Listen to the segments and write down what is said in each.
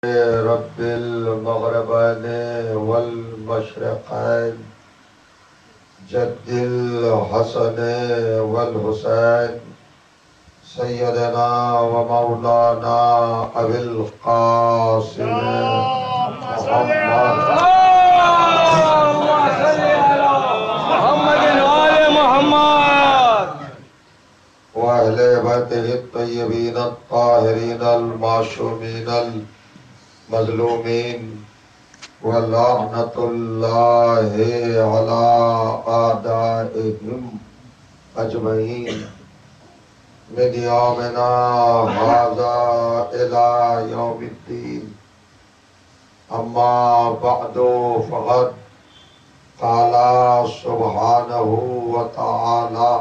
رب المغربین والمشرقین جد الحسن والحسین سیدنا و مولانا ابی القاسم محمد و اہل بیتہ الطیبین الطاہرین المعصومین المظلومین ولعنت اللہ علی اعدائہم اجمعین من یومنا ھذا الی یوم الدین اما بعد فقد قال سبحانہ وتعالی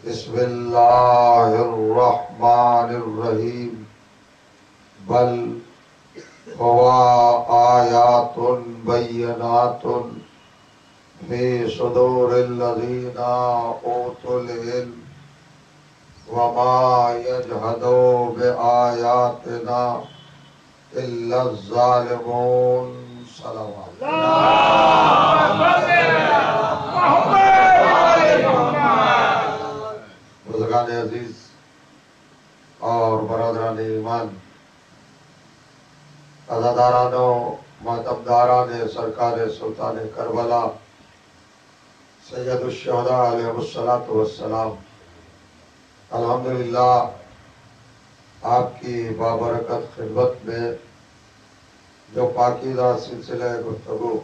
بسم اللہ الرحمن الرحیم بل هو آیات بینات فی صدور الذین اوتوا العلم وما یجحد بآیاتنا الا الظالمون صلوات بزرگان عزیز اور برادران ایمان، عزاداران و معتمداران سرکار سلطان کربلا سید الشہداء علیہ السلام، الحمدللہ آپ کی بابرکت خدمت میں جو پاکیزہ سلسلہ گفتگو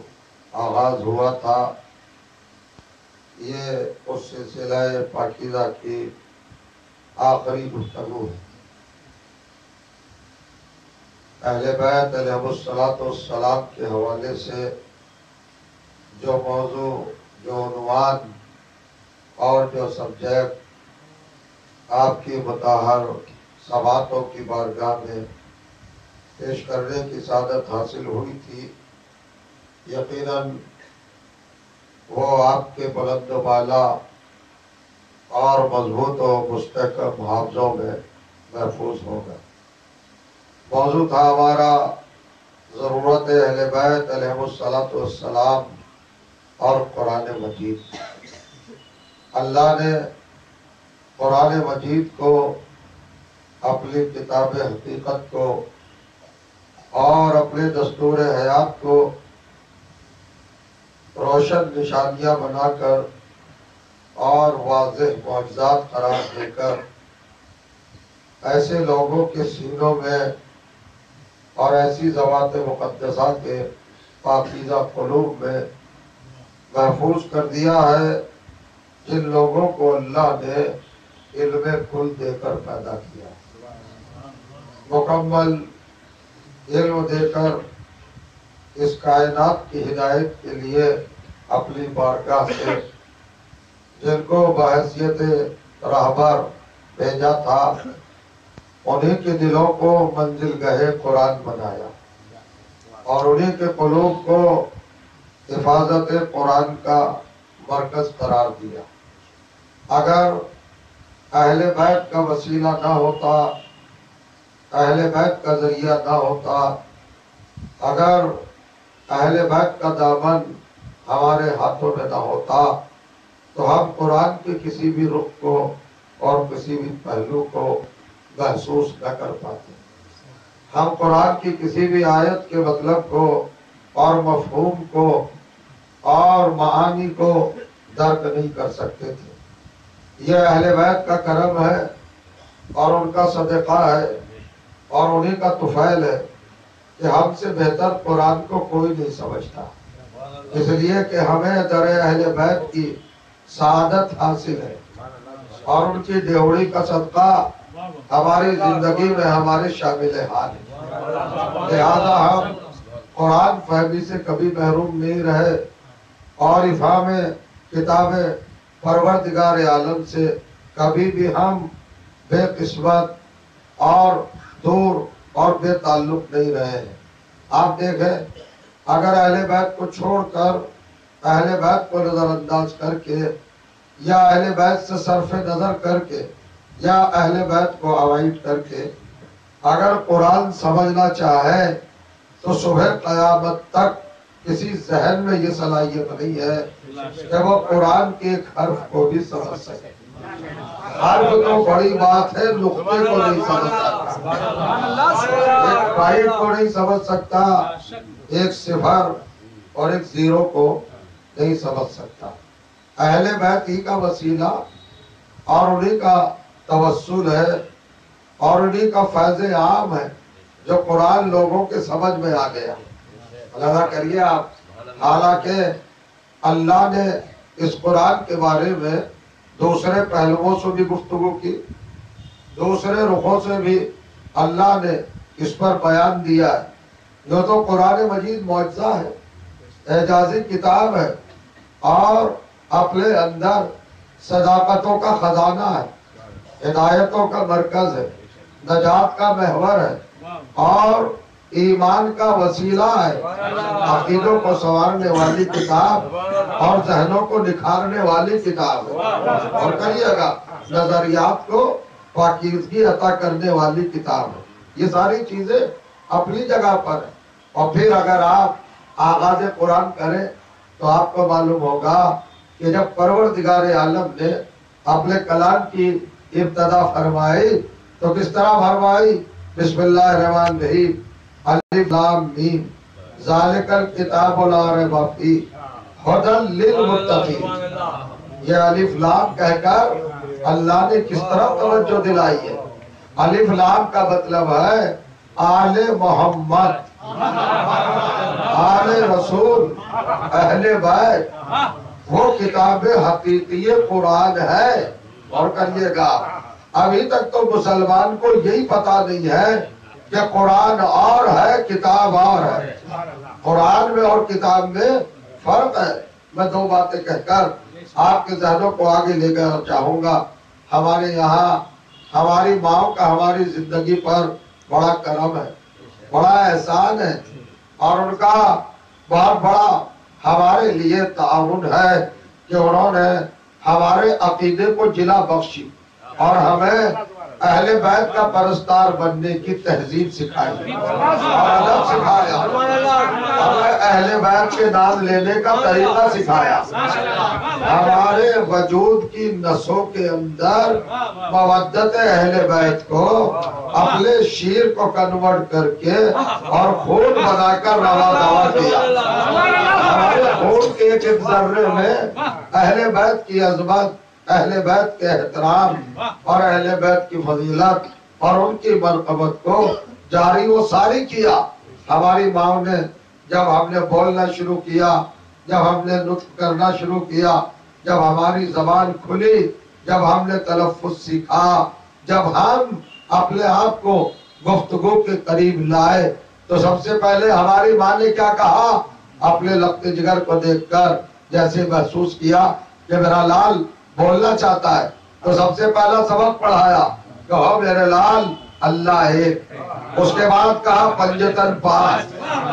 آغاز ہوا تھا، یہ اس سلسلہ پاکیزہ کی آخری گفتگو ہے۔ اہل بیت علیہ السلام کے حوالے سے جو موضوع، جو عنوان اور جو سبجیکٹ آپ کی مطہر سماعتوں کی بارگاہ میں پیش کرنے کی سعادت حاصل ہوئی تھی، یقیناً وہ آپ کے بلند و بالا اور مضبوط و مستحکم حافظوں میں محفوظ ہوگا۔ موضوع تھا ہمارا ضرورت اہل بیت علیہ السلام اور قرآن مجید۔ اللہ نے قرآن مجید کو، اپنی کتاب حقیقت کو اور اپنے دستور حیات کو روشن نشانیاں بنا کر اور واضح معجزات قرار دے کر ایسے لوگوں کے سینوں میں اور ایسی ذوات مقدسہ کے پاکیزہ قلوب میں محفوظ کر دیا ہے جن لوگوں کو اللہ نے علم کل دے کر پیدا کیا، مکمل علم دے کر اس کائنات کی ہدایت کے لیے اپنی بارگاہ سے جن کو بحیثیت راہبر بھیجا تھا، انہیں کے دلوں کو منزل گاہ قرآن بنایا اور انہیں کے قلوب کو حفاظت قرآن کا مرکز قرار دیا۔ اگر اہل بیت کا وسیلہ نہ ہوتا، اہل بیت کا ذریعہ نہ ہوتا، اگر اہل بیت کا دامن ہمارے ہاتھوں میں نہ ہوتا تو ہم قرآن کے کسی بھی رخ کو اور کسی بھی پہلو کو محسوس نہ کر پاتے، ہم قرآن کی کسی بھی آیت کے مطلب کو اور مفہوم کو اور معانی کو درک نہیں کر سکتے تھے۔ یہ اہل بیت کا کرم ہے اور ان کا صدقہ ہے اور انہیں کا طفیل ہے کہ ہم سے بہتر قرآن کو کوئی نہیں سمجھتا، اس لیے کہ ہمیں در اہل بیت کی سعادت حاصل ہے اور ان کی ڈیوڑی کا صدقہ ہماری زندگی میں ہمارے شامل حال ہے۔ لہذا ہم قرآن فہمی سے کبھی محروم نہیں رہے اور افہام کتاب پروردگار عالم سے کبھی بھی ہم بے قسمت اور دور اور بے تعلق نہیں رہے ہیں۔ آپ دیکھیں، اگر اہل بیت کو چھوڑ کر، اہل بیت کو نظر انداز کر کے یا اہل بیت سے صرف نظر کر کے یا اہل بیت کو اوائڈ کر کے اگر قرآن سمجھنا چاہے تو صبح قیامت تک کسی ذہن میں یہ صلاحیت نہیں ہے کہ وہ قرآن کے ایک حرف کو بھی سمجھ سکے. حرف تو بڑی بات ہے، نقطے کو نہیں سمجھ سکتا، ایک بائٹ کو نہیں سمجھ سکتا، ایک صفر اور ایک زیرو کو نہیں سمجھ سکتا. اہل بیت ہی کا وسیلہ اور انہی کا توسل ہے اور انہی کا فیض عام ہے جو قرآن لوگوں کے سمجھ میں آ گیا. اللہ کریے آپ. حالانکہ اللہ نے اس قرآن کے بارے میں دوسرے پہلوؤں سے بھی گفتگو کی، دوسرے رخوں سے بھی اللہ نے اس پر بیان دیا ہے. جو تو قرآن مجید معجزہ ہے، اعجازی کتاب ہے اور اپنے اندر صداقتوں کا خزانہ ہے، ہدایتوں کا مرکز ہے، نجات کا محور ہے اور ایمان کا وسیلہ ہے، عقیدوں کو سنوارنے والی کتاب اور ذہنوں کو نکھارنے والی کتاب ہے، اور کہیے گا نظریات کو پاکیزگی عطا کرنے والی کتاب ہے. یہ ساری چیزیں اپنی جگہ پر ہیں. اور پھر اگر آپ آغاز قرآن کریں تو آپ کو معلوم ہوگا کہ جب پروردگار عالم نے اپنے کلام کی ابتدا فرمائی تو کس طرح فرمائی؟ بسم اللہ الرحمن الرحیم، الف لام میم ذالک الکتاب لا ریب فیہ ھدی للمتقین. یہ الف لام کہہ کر اللہ نے کس طرح توجہ دلائی ہے. الف لام کا مطلب ہے آل محمد، آل رسول، اہل بیت. وہ کتاب حقیقی قرآن ہے. اور کریے گا ابھی تک تو مسلمان کو یہی پتا نہیں ہے کہ قرآن اور ہے کتاب اور ہے. قرآن میں اور کتاب میں فرق ہے. میں دو باتیں کہہ کر آپ کے ذہنوں کو آگے لے کر چاہوں گا. ہمارے یہاں ہماری ماں کا ہماری زندگی پر بڑا کرم ہے، بڑا احسان ہے اور ان کا بہت بڑا ہمارے لیے تعاون ہے کہ انہوں نے ہمارے عقیدے کو جلا بخشی اور ہمیں اہل بیت کا پرستار بننے کی تہذیب سکھائی اور ادب سکھایا، ہمیں اہل بیت کے نام لینے کا طریقہ سکھایا. ہمارے وجود کی نسوں کے اندر مودت اہل بیت کو اپنے شیر کو کنورٹ کر کے اور خون بنا کر روا دوا کیا. ہمارے خون کے ایک ذرے میں اہل بیت کی عظمت، اہل بیت کے احترام اور اہل بیت کی فضیلت اور ان کی مرقبت کو جاری و ساری کیا. ہماری ماں نے جب ہم نے بولنا شروع کیا، جب ہم نے نطق کرنا شروع کیا، جب ہماری زبان کھلی، جب ہم نے تلفظ سیکھا، جب ہم اپنے آپ کو گفتگو کے قریب لائے تو سب سے پہلے ہماری ماں نے کیا کہا؟ اپنے لخت جگر کو دیکھ کر جیسے محسوس کیا کہ میرا لال بولنا چاہتا ہے تو سب سے پہلا سبق پڑھایا کہ ہو میرے لال اللہ ایک. اس کے بعد کہا پنجتن 5،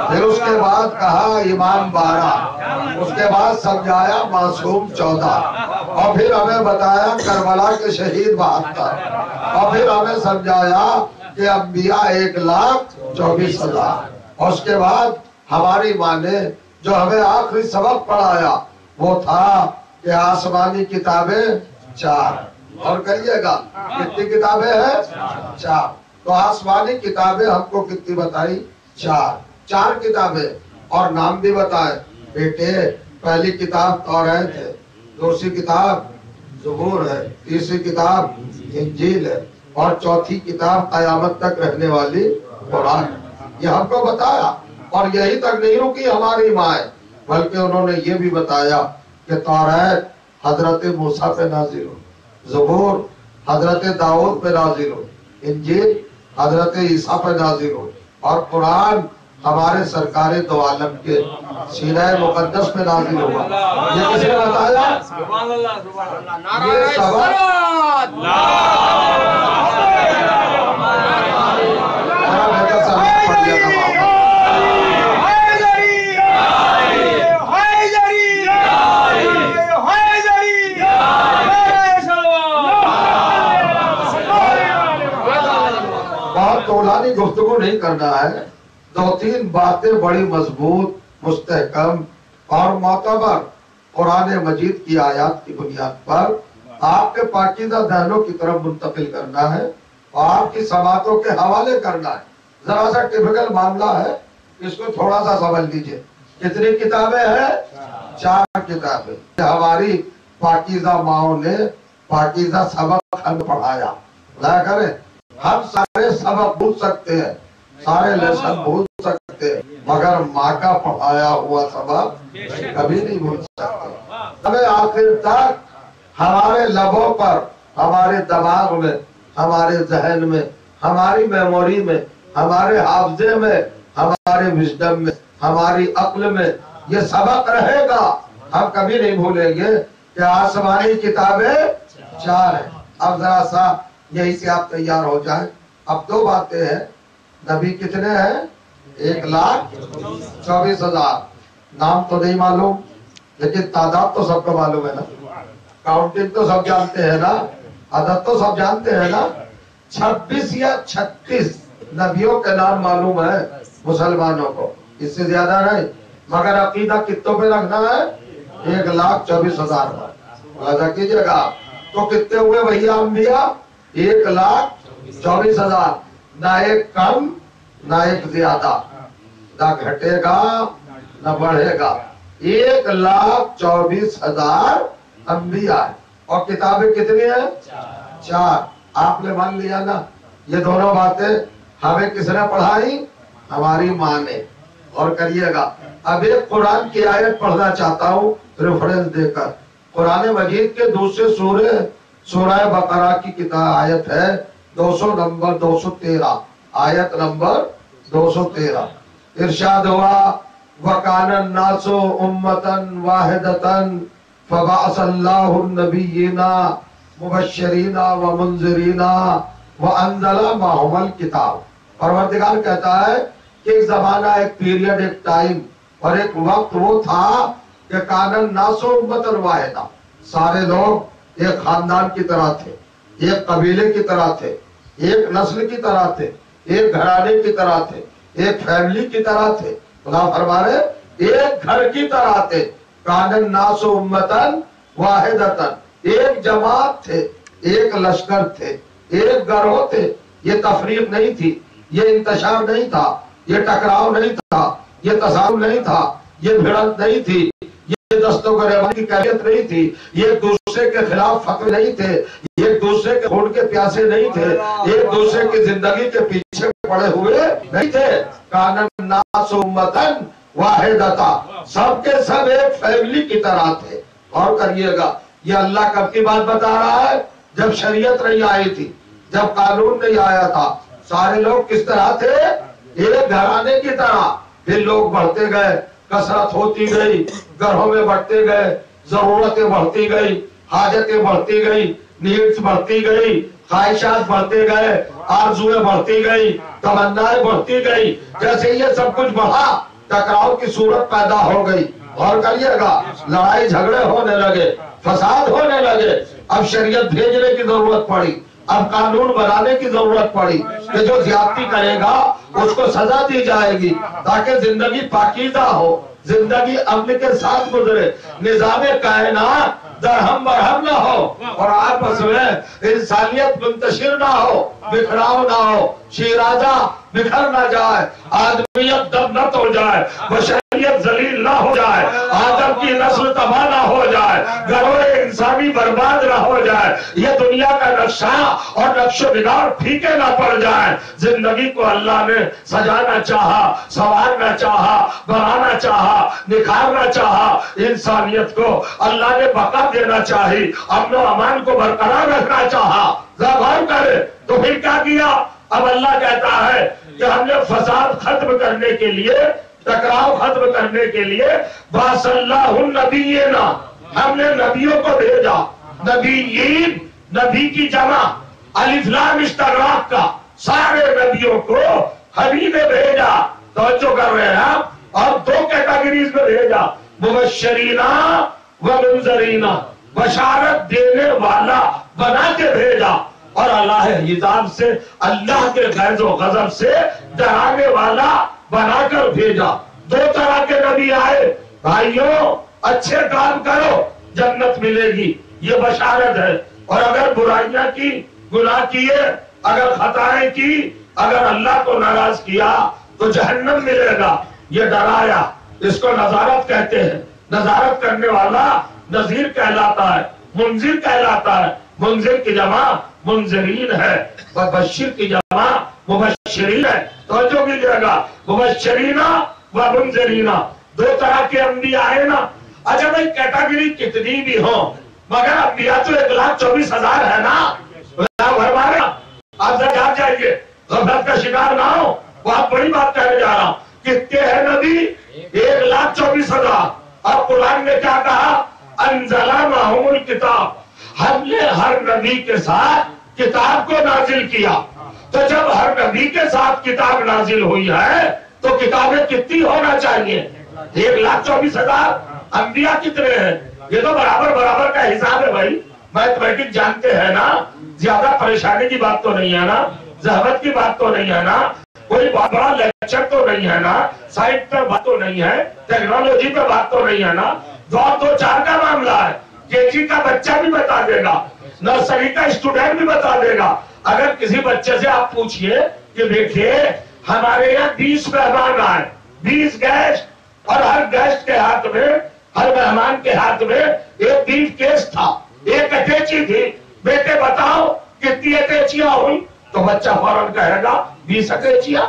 پھر اس کے بعد کہا ایمان 12، اس کے بعد سمجھایا معصوم 14، اور پھر ہمیں بتایا کربلا کے شہید 72، اور پھر ہمیں سمجھایا کہ انبیاء 1,24,000. اور اس کے بعد ہماری ماں نے جو ہمیں آخری سبق پڑھایا وہ تھا کہ آسمانی کتابیں 4. اور کہیے گا کتنی کتابیں ہیں؟ 4. تو آسمانی کتابیں ہم کو کتنی بتائی؟ 4 کتابیں. اور نام بھی بتائے بیٹے. پہلی کتاب توریت ہے، دوسری کتاب زبور ہے، تیسری کتاب انجیل ہے اور چوتھی کتاب قیامت تک رہنے والی قرآن. یہ ہم کو بتایا. اور یہی تک نہیں رکی ہماری مائیں، بلکہ انہوں نے یہ بھی بتایا کہ توریت حضرت موسیٰ پہ نازل ہو، زبور حضرت داؤد پہ نازل ہو، انجیل حضرت عیسیٰ پہ نازل ہو اور قرآن ہمارے سرکار دو عالم کے سینہ مقدس پہ نازل ہوا. یہ کس نے بتایا؟ یہ سبق نہیں کرنا ہے. 2-3 باتیں بڑی مضبوط، مستحکم اور معتبر قرآن مجید کی آیات کی بنیاد پر آپ کے پاکیزہ ذہنوں کی طرف منتقل کرنا ہے اور آپ کی سماعتوں کے حوالے کرنا ہے. ذرا سا ٹپیکل معاملہ ہے، اس کو تھوڑا سا سمجھ لیجئے. کتنی کتابیں ہیں؟ 4 کتابیں. ہماری پاکیزہ ماؤں نے پاکیزہ سبق ہمیں پڑھایا. لا کریں ہم سارے سبق بھول سکتے ہیں، سارے لیسن بھول سکتے ہیں، مگر ماں کا پڑھایا ہوا سبق کبھی نہیں بھول سکتے. ہمیں آخر تک ہمارے لبوں پر، ہمارے دماغ میں، ہمارے ذہن میں، ہماری میموری میں، ہمارے حافظے میں، ہمارے وژڈم میں، ہماری عقل میں یہ سبق رہے گا. ہم کبھی نہیں بھولیں گے کہ آسمانی کتابیں 4 ہیں. اب ذرا سا یہی سے آپ تیار ہو جائیں. اب 2 باتیں ہیں. نبی کتنے ہیں؟ 1,24,000. نام تو نہیں معلوم لیکن تعداد تو سب کو معلوم ہے نا. کاؤنٹنگ تو سب جانتے ہیں نا، عدد تو سب جانتے ہیں نا. 26 یا 36 نبیوں کے نام معلوم ہے مسلمانوں کو، اس سے زیادہ نہیں. مگر عقیدہ کتوں پہ رکھنا ہے؟ 1,24,000 پر. وعدہ کیجئے گا. تو کتنے ہوئے بھیا انبیاء؟ 1,24,000. نہ ایک کم نہ ایک زیادہ، نہ گھٹے گا نہ بڑھے گا. 1,24,000 انبیاء ہیں. اور کتابیں کتنی ہیں؟ 4. آپ نے مان لیا نا. یہ دونوں باتیں ہمیں کس نے پڑھائی؟ ہماری ماں نے. اور کریے گا. اب ایک قرآن کی آیت پڑھنا چاہتا ہوں ریفرنس دے کر. قرآن مجید کے دوسرے سورہ بقرہ کی کتاب آیت ہے 213. آیت نمبر 213. ارشاد ہوا وَكَانَ النَّاسُ أُمَّةً وَاحِدَةً فَبَعَثَ اللَّهُ النَّبِيِّينَ مُبَشِّرِينَ وَمُنذِرِينَ وَأَنزَلَ مَعَهُمُ الْكِتَابَ. پروردگار کہتا ہے کہ ایک زمانہ، ایک پیریڈ، ایک ٹائم اور ایک وقت وہ تھا کہ کان الناس امۃ واحدہ، سارے لوگ ایک خاندان کی طرح تھے، ایک قبیلے کی طرح تھے، ایک نسل کی طرح تھے، ایک گھرانے کی طرح تھے، ایک فیملی کی طرح تھے. خدا فرما رہے ایک گھر کی طرح تھے. کان الناس امۃ واحدۃ، ایک جماعت تھے، ایک لشکر تھے، ایک گروہ تھے. یہ تفریق نہیں تھی، یہ انتشار نہیں تھا، یہ ٹکراؤ نہیں تھا، یہ تصادم نہیں تھا، یہ بھڑنت نہیں تھی، یہ دستوں گریبان کی کیفیت نہیں تھی، یہ ایک دوسرے کے خلاف فتوے نہیں تھے، یہ ایک دوسرے کے خون کے پیاسے نہیں تھے، ایک دوسرے کی زندگی کے پیچھے پڑے ہوئے نہیں تھے. کان الناس امۃ واحدۃ، سب کے سب ایک فیملی کی طرح تھے. اور کریے گا. یہ اللہ کب کی بات بتا رہا ہے؟ جب شریعت نہیں آئی تھی، جب قانون نہیں آیا تھا. سارے لوگ کس طرح تھے؟ ایک گھرانے کی طرح. پھر لوگ بڑھتے گئے، کثرت ہوتی گئی، گھروں میں بڑھتے گئے، ضرورتیں بڑھتی گئی، حاجتیں بڑھتی گئی، نیڈز بڑھتی گئی، خواہشات بڑھتے گئے، آرزویں بڑھتی گئی، تمنائیں بڑھتی گئی. جیسے یہ سب کچھ بڑھا، ٹکراؤ کی صورت پیدا ہو گئی. اور کریے گا. لڑائی جھگڑے ہونے لگے، فساد ہونے لگے. اب شریعت بھیجنے کی ضرورت پڑی، اب قانون بنانے کی ضرورت پڑی کہ جو زیادتی کرے گا اس کو سزا دی جائے گی، تاکہ زندگی پاکیزہ ہو، زندگی امن کے ساتھ گزرے، نظام کائنات درہم برہم نہ ہو اور آپس میں انسانیت منتشر نہ ہو، بکھراؤ نہ ہو، شیرازہ بکھر نہ جائے، آدمیت دب نہ ہو جائے، بشریت ذلیل نہ ہو جائے، آدم کی نسل تباہ نہ ہو جائے، گروہ انسانی برباد نہ ہو جائے، یہ دنیا کا نقشہ اور نقش و نگار پھیکے نہ پڑ جائے. زندگی کو اللہ نے سجانا چاہا، سنوارنا چاہا، بنانا چاہا، نکھارنا چاہا. انسانیت کو اللہ نے بقا دینا چاہی، امن و امان کو برقرار رکھنا چاہا. غور کرے تو پھر کیا کیا؟ اب اللہ کہتا ہے کہ ہم نے فساد ختم کرنے کے لیے، ٹکراؤ ختم کرنے کے لیے باس اللہ النبیین، ہم نے نبیوں کو بھیجا. نبیین، نبی کی جمع، الف لام استغراق کا، سارے نبیوں کو ہم ہی نے بھیجا. توجہ کر رہے ہیں آپ. اور 2 کیٹیگریز میں بھیجا، مبشرین و منذرین، بشارت دینے والا بنا کے بھیجا اور اللہ حجاب سے اللہ کے غیظ و غضب سے ڈرانے والا بنا کر بھیجا. 2 طرح کے نبی آئے. بھائیوں اچھے کام کرو جنت ملے گی، یہ بشارت ہے. اور اگر برائیاں کی، گناہ کیے، اگر خطائیں کی، اگر اللہ کو ناراض کیا تو جہنم ملے گا، یہ ڈرایا. اس کو نظارت کہتے ہیں. نظارت کرنے والا نذیر کہلاتا ہے، منذر کہلاتا ہے. منذر کی جمع منذرین ہے، مبشر کی جمع مبشرین ہے. توجہ کیجیے گا، مبشرینہ و منذرینہ 2 طرح کے انبیاء آئے نا. اچھا بھائی کیٹاگری کتنی بھی ہو مگر انبیاء تو 1,24,000 ہے نا. آپ سے جاگ جائیے، غفلت کا شکار نہ ہو. بہت بڑی بات کہنے جا رہا ہوں. کتنے ہیں نبی؟ 1,24,000. اور قرآن نے کیا کہا؟ انزل معہم الکتاب، ہم نے ہر نبی کے ساتھ کتاب کو نازل کیا. تو جب ہر نبی کے ساتھ کتاب نازل ہوئی ہے تو کتابیں کتنی ہونا چاہیے؟ 1,24,000. انبیاء کتنے ہیں؟ یہ تو برابر برابر کا حساب ہے بھائی. میتھمیٹک جانتے ہیں نا. زیادہ پریشانی کی بات تو نہیں ہے نا، زحمت کی بات تو نہیں ہے نا، کوئی بہت بڑا لیکچر تو نہیں ہے نا، سائنس پہ بات تو نہیں ہے، ٹیکنالوجی پہ بات تو نہیں ہے نا. 2-4 کا معاملہ ہے. KG کا بچہ بھی بتا دے گا، نرسری کا اسٹوڈنٹ بھی بتا دے گا. اگر کسی بچے سے آپ پوچھئے کہ دیکھیے ہمارے یہاں 20 مہمان آئے، 20 گیسٹ، اور ہر گیسٹ کے ہاتھ میں، ہر مہمان کے ہاتھ میں ایک بریف کیس تھا، ایک اٹیچی تھی. بیٹے بتاؤ کتنی اٹیچیاں ہوئی؟ تو بچہ فوراً کہے گا 20 اٹیچیاں،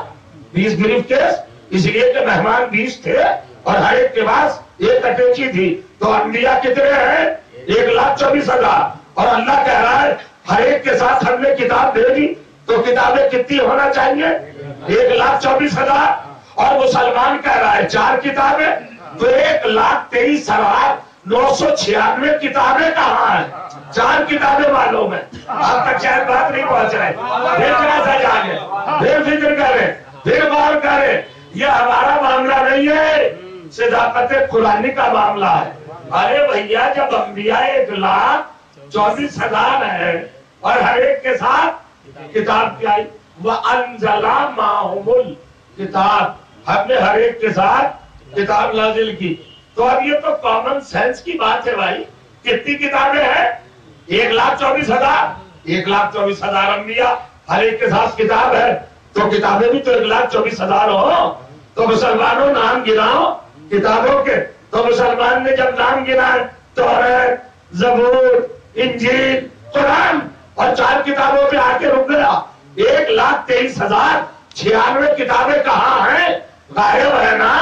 20 بریف کیس. اس لیے کہ مہمان 20 تھے اور ہر ایک کے پاس ایک اٹیچی تھی. تو انبیاء کتنے ہیں؟ 1,24,000. اور اللہ کہہ رہا ہے ہر ایک کے ساتھ ہم نے کتاب دے دی. تو کتابیں کتنی ہونا چاہیے؟ 1,24,000. اور مسلمان کہہ رہا ہے 4 کتابیں. تو 1,23,996 کتابیں کہاں ہیں؟ 4 کتابیں معلوم ہے. آپ تک شاید بات نہیں پہنچ رہے. پھر تھوڑا سا جاگے، پھر فکر کریں، پھر غور کریں. یہ ہمارا معاملہ نہیں ہے، صداقت قرآنی کا معاملہ ہے. ارے بھیا جب انبیاء 1,24,000 ہے اور ہر ایک کے ساتھ کتاب کی آئی، وَأَنزَلَ مَعَهُمُ الْكِتَابَ، ہم نے ہر ایک کے ساتھ کتاب نازل کی. تو اب یہ تو کامن سینس کی بات ہے بھائی. کتنی کتابیں ہیں؟ 1,24,000. 1,24,000 انبیاء، ہر ایک کے ساتھ کتاب ہے. تو کتابیں بھی تو 1,24,000 ہو. تو مسلمانوں نام گناؤ کتابوں کے. تو مسلمان نے جب نام گنائے توریت، زبور، انجیل، قرآن، اور 4 کتابوں پہ آ کے رک گیا. 1,23,096 کتابیں کہاں ہیں؟ غائب ہے نا.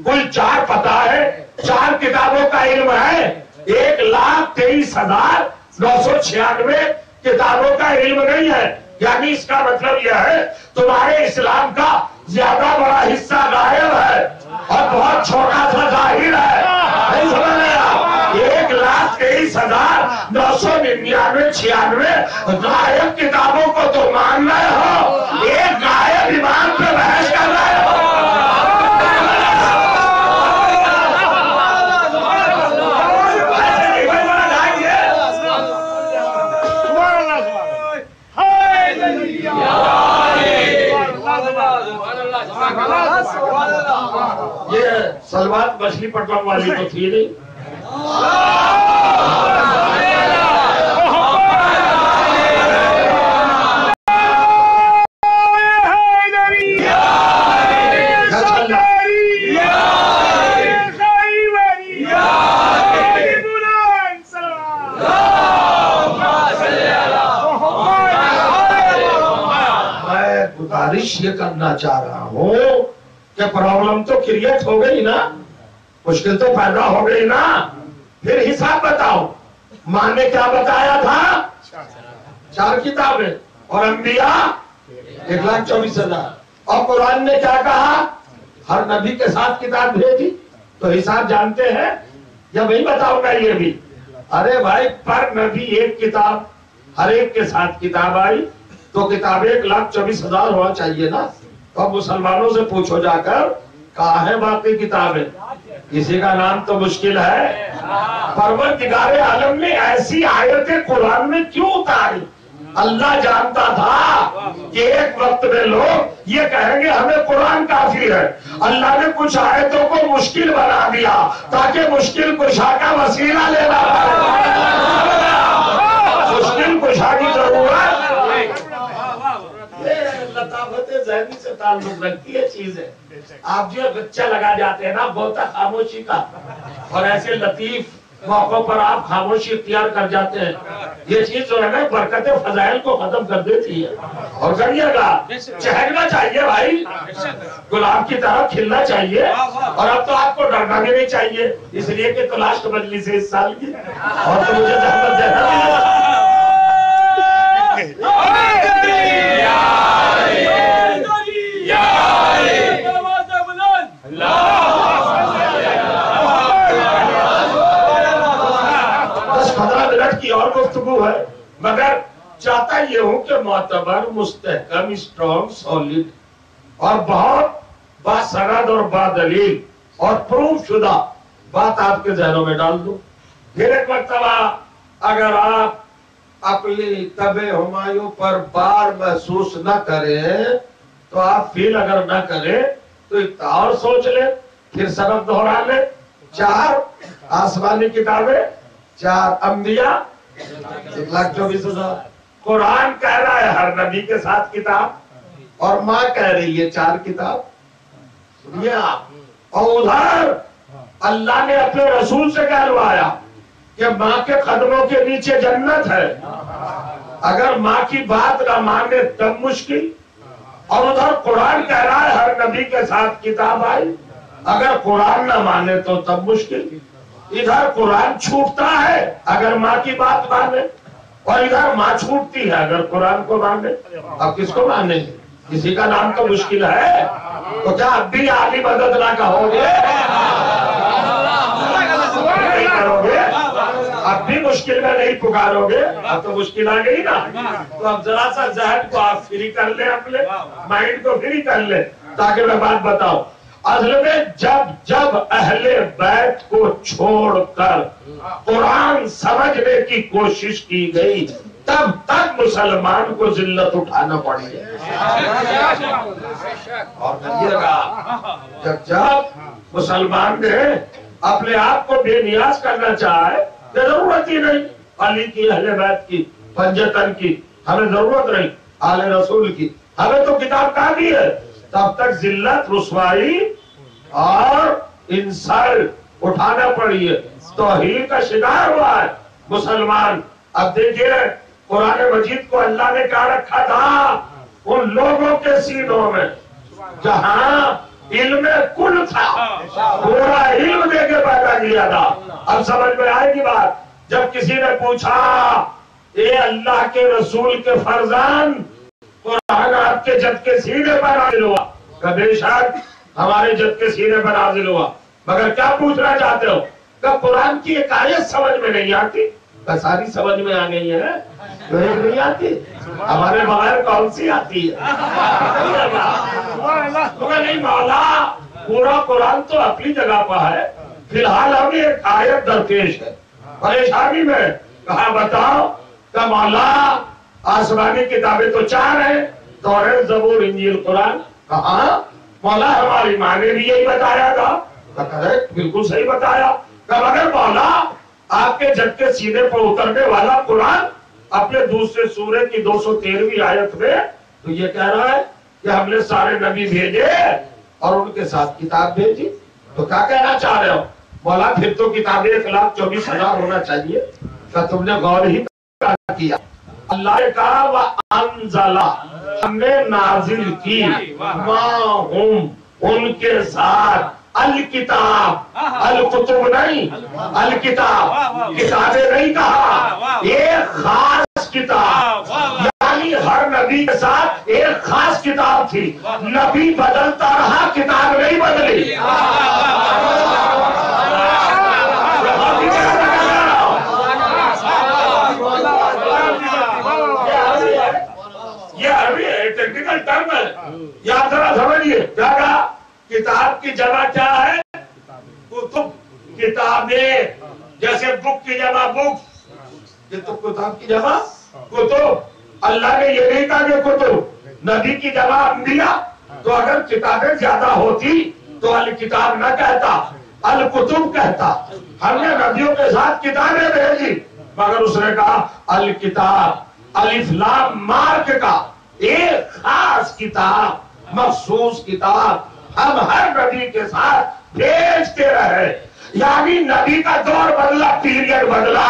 کوئی 4 پتہ ہے، 4 کتابوں کا علم ہے. 1,23,996 کتابوں کا علم نہیں ہے. یعنی اس کا مطلب یہ ہے تمہارے اسلام کا زیادہ بڑا حصہ غائب ہے اور بہت چھوٹا سا ظاہر ہے. نہیں سمجھ رہے آپ؟ 1,23,999 غائب کتابوں کو تو مان رہے ہو، ایک غائب امام پہ بحث کر رہے ہو. یہ سلوات مچھلی پٹوان والی تو تھی نہیں. یہ کرنا چاہ رہا ہوں کہ پرابلم تو کریٹ ہو گئی نا، مشکل تو پیدا ہو گئی نا. پھر حساب بتاؤ. ماں نے کیا بتایا تھا؟ 4 کتابیں. اور انبیاء 1,24,000. اور قرآن نے کیا کہا؟ ہر نبی کے ساتھ کتاب بھیجی. تو حساب جانتے ہیں یا نہیں بتاؤں گا یہ بھی؟ ارے بھائی پر نبی ایک کتاب، ہر ایک کے ساتھ کتاب آئی. تو کتابیں 1,24,000 ہونا چاہیے نا. تو اب مسلمانوں سے پوچھو جا کر کہاں ہے باقی کتابیں؟ کسی کا نام تو مشکل ہے. پروردگار عالم نے ایسی آیتیں قرآن میں کیوں اتاری اللہ جانتا تھا کہ ایک وقت میں لوگ یہ کہیں گے ہمیں قرآن کافی ہے. اللہ نے کچھ آیتوں کو مشکل بنا دیا تاکہ مشکل کشا کا وسیلہ لینا پڑے. مشکل کشا کی ضرورت لطافت ذہنی سے تعلق رکھتی ہے چیزیں. آپ جو بچہ لگا جاتے ہیں نا بہت خاموشی کا، اور ایسے لطیف موقعوں پر آپ خاموشی اختیار کر جاتے ہیں، یہ چیز جو ہے نا برکت فضائل کو ختم کر دیتی ہے. اور کریے گا چہکنا چاہیے بھائی، گلاب کی طرح کھلنا چاہیے. اور اب تو آپ کو ڈرنا بھی نہیں چاہیے، اس لیے کہ تلاش مجلس ہے اس سال کی، اور تو مجھے زحمت دینا بھی کی اور گفتگو ہے، مگر چاہتا یہ ہوں کہ معتبر، مستحکم، اسٹرانگ، سالڈ اور بہت باسند اور بادلیل اور پروف شدہ بات آپ کے ذہنوں میں ڈال دوں. پھر ایک مرتبہ اگر آپ اپنی طبع ہمایوں پر بار محسوس نہ کریں تو آپ فیل اگر نہ کریں تو ایک اور سوچ لیں، پھر سبق دہرا لیں. 4 آسمانی کتابیں، 4 انبیاء، 1,24,000. قرآن کہہ رہا ہے ہر نبی کے ساتھ کتاب، اور ماں کہہ رہی ہے 4 کتاب. سنیے آپ. اور ادھر اللہ نے اپنے رسول سے کہلوایا کہ ماں کے قدموں کے نیچے جنت ہے. اگر ماں کی بات نہ مانے تب مشکل. اور ادھر قرآن کہہ رہا ہے ہر نبی کے ساتھ کتاب آئی، اگر قرآن نہ مانے تو تب مشکل. ادھر قرآن چھوٹتا ہے اگر ماں کی بات مانے، اور ادھر ماں چھوٹتی ہے اگر قرآن کو مانے. اب کس کو مانے؟ کسی کا نام تو مشکل ہے. تو کیا اب بھی عالی مدد نہ کہو گے؟ نہیں کرو گے؟ اب بھی مشکل میں نہیں پکارو گے؟ اب تو مشکل آ گئی نا. تو اب ذرا سا ذہن کو آپ فری کر لیں، اپنے مائنڈ کو فری کر لیں تاکہ میں بات بتاؤں. اصل میں جب اہل بیت کو چھوڑ کر قرآن سمجھنے کی کوشش کی گئی تب تک مسلمان کو ذلت اٹھانا پڑی. اور کہیے گا جب مسلمان نے اپنے آپ کو بے نیاز کرنا چاہے تو ضرورت ہی نہیں علی کی، اہل بیت کی، پنجتن کی، ہمیں ضرورت نہیں آل رسول کی. ہمیں تو کتاب کہاں دی ہے. تب تک ذلت، رسوائی اور انسلٹ اٹھانا پڑی ہے. توہین کا شکار ہوا ہے مسلمان. اب دیکھیے قرآن مجید کو اللہ نے کہا رکھا تھا ان لوگوں کے سینوں میں جہاں علم کل تھا، پورا علم دے کے پیدا کیا تھا. اب سمجھ میں آئے گی بات. جب کسی نے پوچھا اے اللہ کے رسول کے فرزان، قرآن آپ کے جد کے سینے پر نازل ہوا؟ کہ بے شک ہمارے جد کے سینے پر نازل ہوا، مگر کیا پوچھنا چاہتے ہو؟ کہ قرآن کی ایک آیت سمجھ میں نہیں آتی. کہ ساری سمجھ میں آ گئی ہے، تو ایک نہیں آتی. ہمارے بغیر کون سی آتی ہے؟ نہیں مولا، پورا قرآن تو اپنی جگہ پر ہے، فی الحال ہمیں ایک آیت درپیش ہے. پریشانی میں کہا بتاؤ. کہ مولا آسمانی کتابیں تو 4 ہیں، توریت، زبور، انجیل، قرآن. کہاں مولا ہماری ماں نے بھی یہی بتایا تھا. کریکٹ، بالکل صحیح بتایا. کہ مگر مولا آپ کے جد کے سینے پر اترنے والا قرآن اپنے دوسرے سورے کی 213ویں آیت میں تو یہ کہہ رہا ہے کہ ہم نے سارے نبی بھیجے اور ان کے ساتھ کتاب بھیجی. تو کیا کہنا چاہ رہے ہو؟ مولا پھر تو کتابیں 1,24,000 ہونا چاہیے. کہ تم نے غور ہی کیا. اللہ نے کہا وَأَنزَلَ، ہم نے نازل کی، مَعَهُمْ، ان کے ساتھ، الکتاب، الکتب نہیں، الکتاب، کتابیں نہیں کہا، ایک خاص کتاب. یعنی ہر نبی کے ساتھ ایک خاص کتاب تھی. نبی بدلتا رہا، کتاب نہیں بدلی. یہ ابھی ٹیکنیکل ٹرم ہے، یاد ذرا سمجھیے. کیا کہا؟ کتاب کی جمع کیا ہے؟ کتب، کتابیں. جیسے بک کی جمع بکس، کتاب کی جمع کتب. اللہ نے یہ نہیں کہا کہ کتب، نبی کی جگہ انبیاء، تو اگر کتابیں زیادہ ہوتی تو الکتاب نہ کہتا، الکتب کہتا۔ ہم نے نبیوں کے ساتھ کتابیں بھیجی، مگر اس نے کہا الکتاب، الف لام مارک کا ایک خاص کتاب، مخصوص کتاب ہم ہر نبی کے ساتھ بھیجتے رہے۔ یعنی نبی کا دور بدلا، پیریڈ بدلا،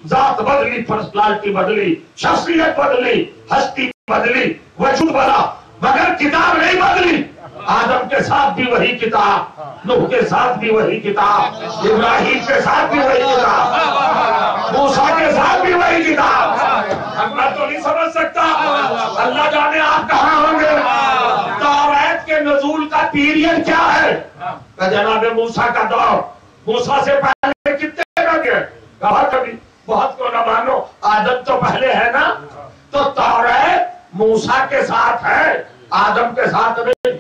ذات بدلی، پرسنالٹی بدلی، شخصیت بدلی، ہستی بدلی، وجود بدلا، مگر کتاب نہیں بدلی۔ آدم کے ساتھ بھی وہی کتاب، نوح کے ساتھ بھی وہی کتاب، ابراہیم کے ساتھ بھی وہی کتاب، موسیٰ کے ساتھ بھی وہی کتاب۔ میں تو نہیں سمجھ سکتا، اللہ جانے آپ کہاں ہوں گے۔ توریت کے نزول کا پیریڈ کیا ہے؟ کہ جناب موسیٰ کا دور، موسیٰ سے پہلے کتنے لگے؟ کہا کبھی بہت کو نہ مانو، آدم تو پہلے ہے نا۔ تو توریت موسیٰ کے ساتھ ہے، آدم کے ساتھ نہیں۔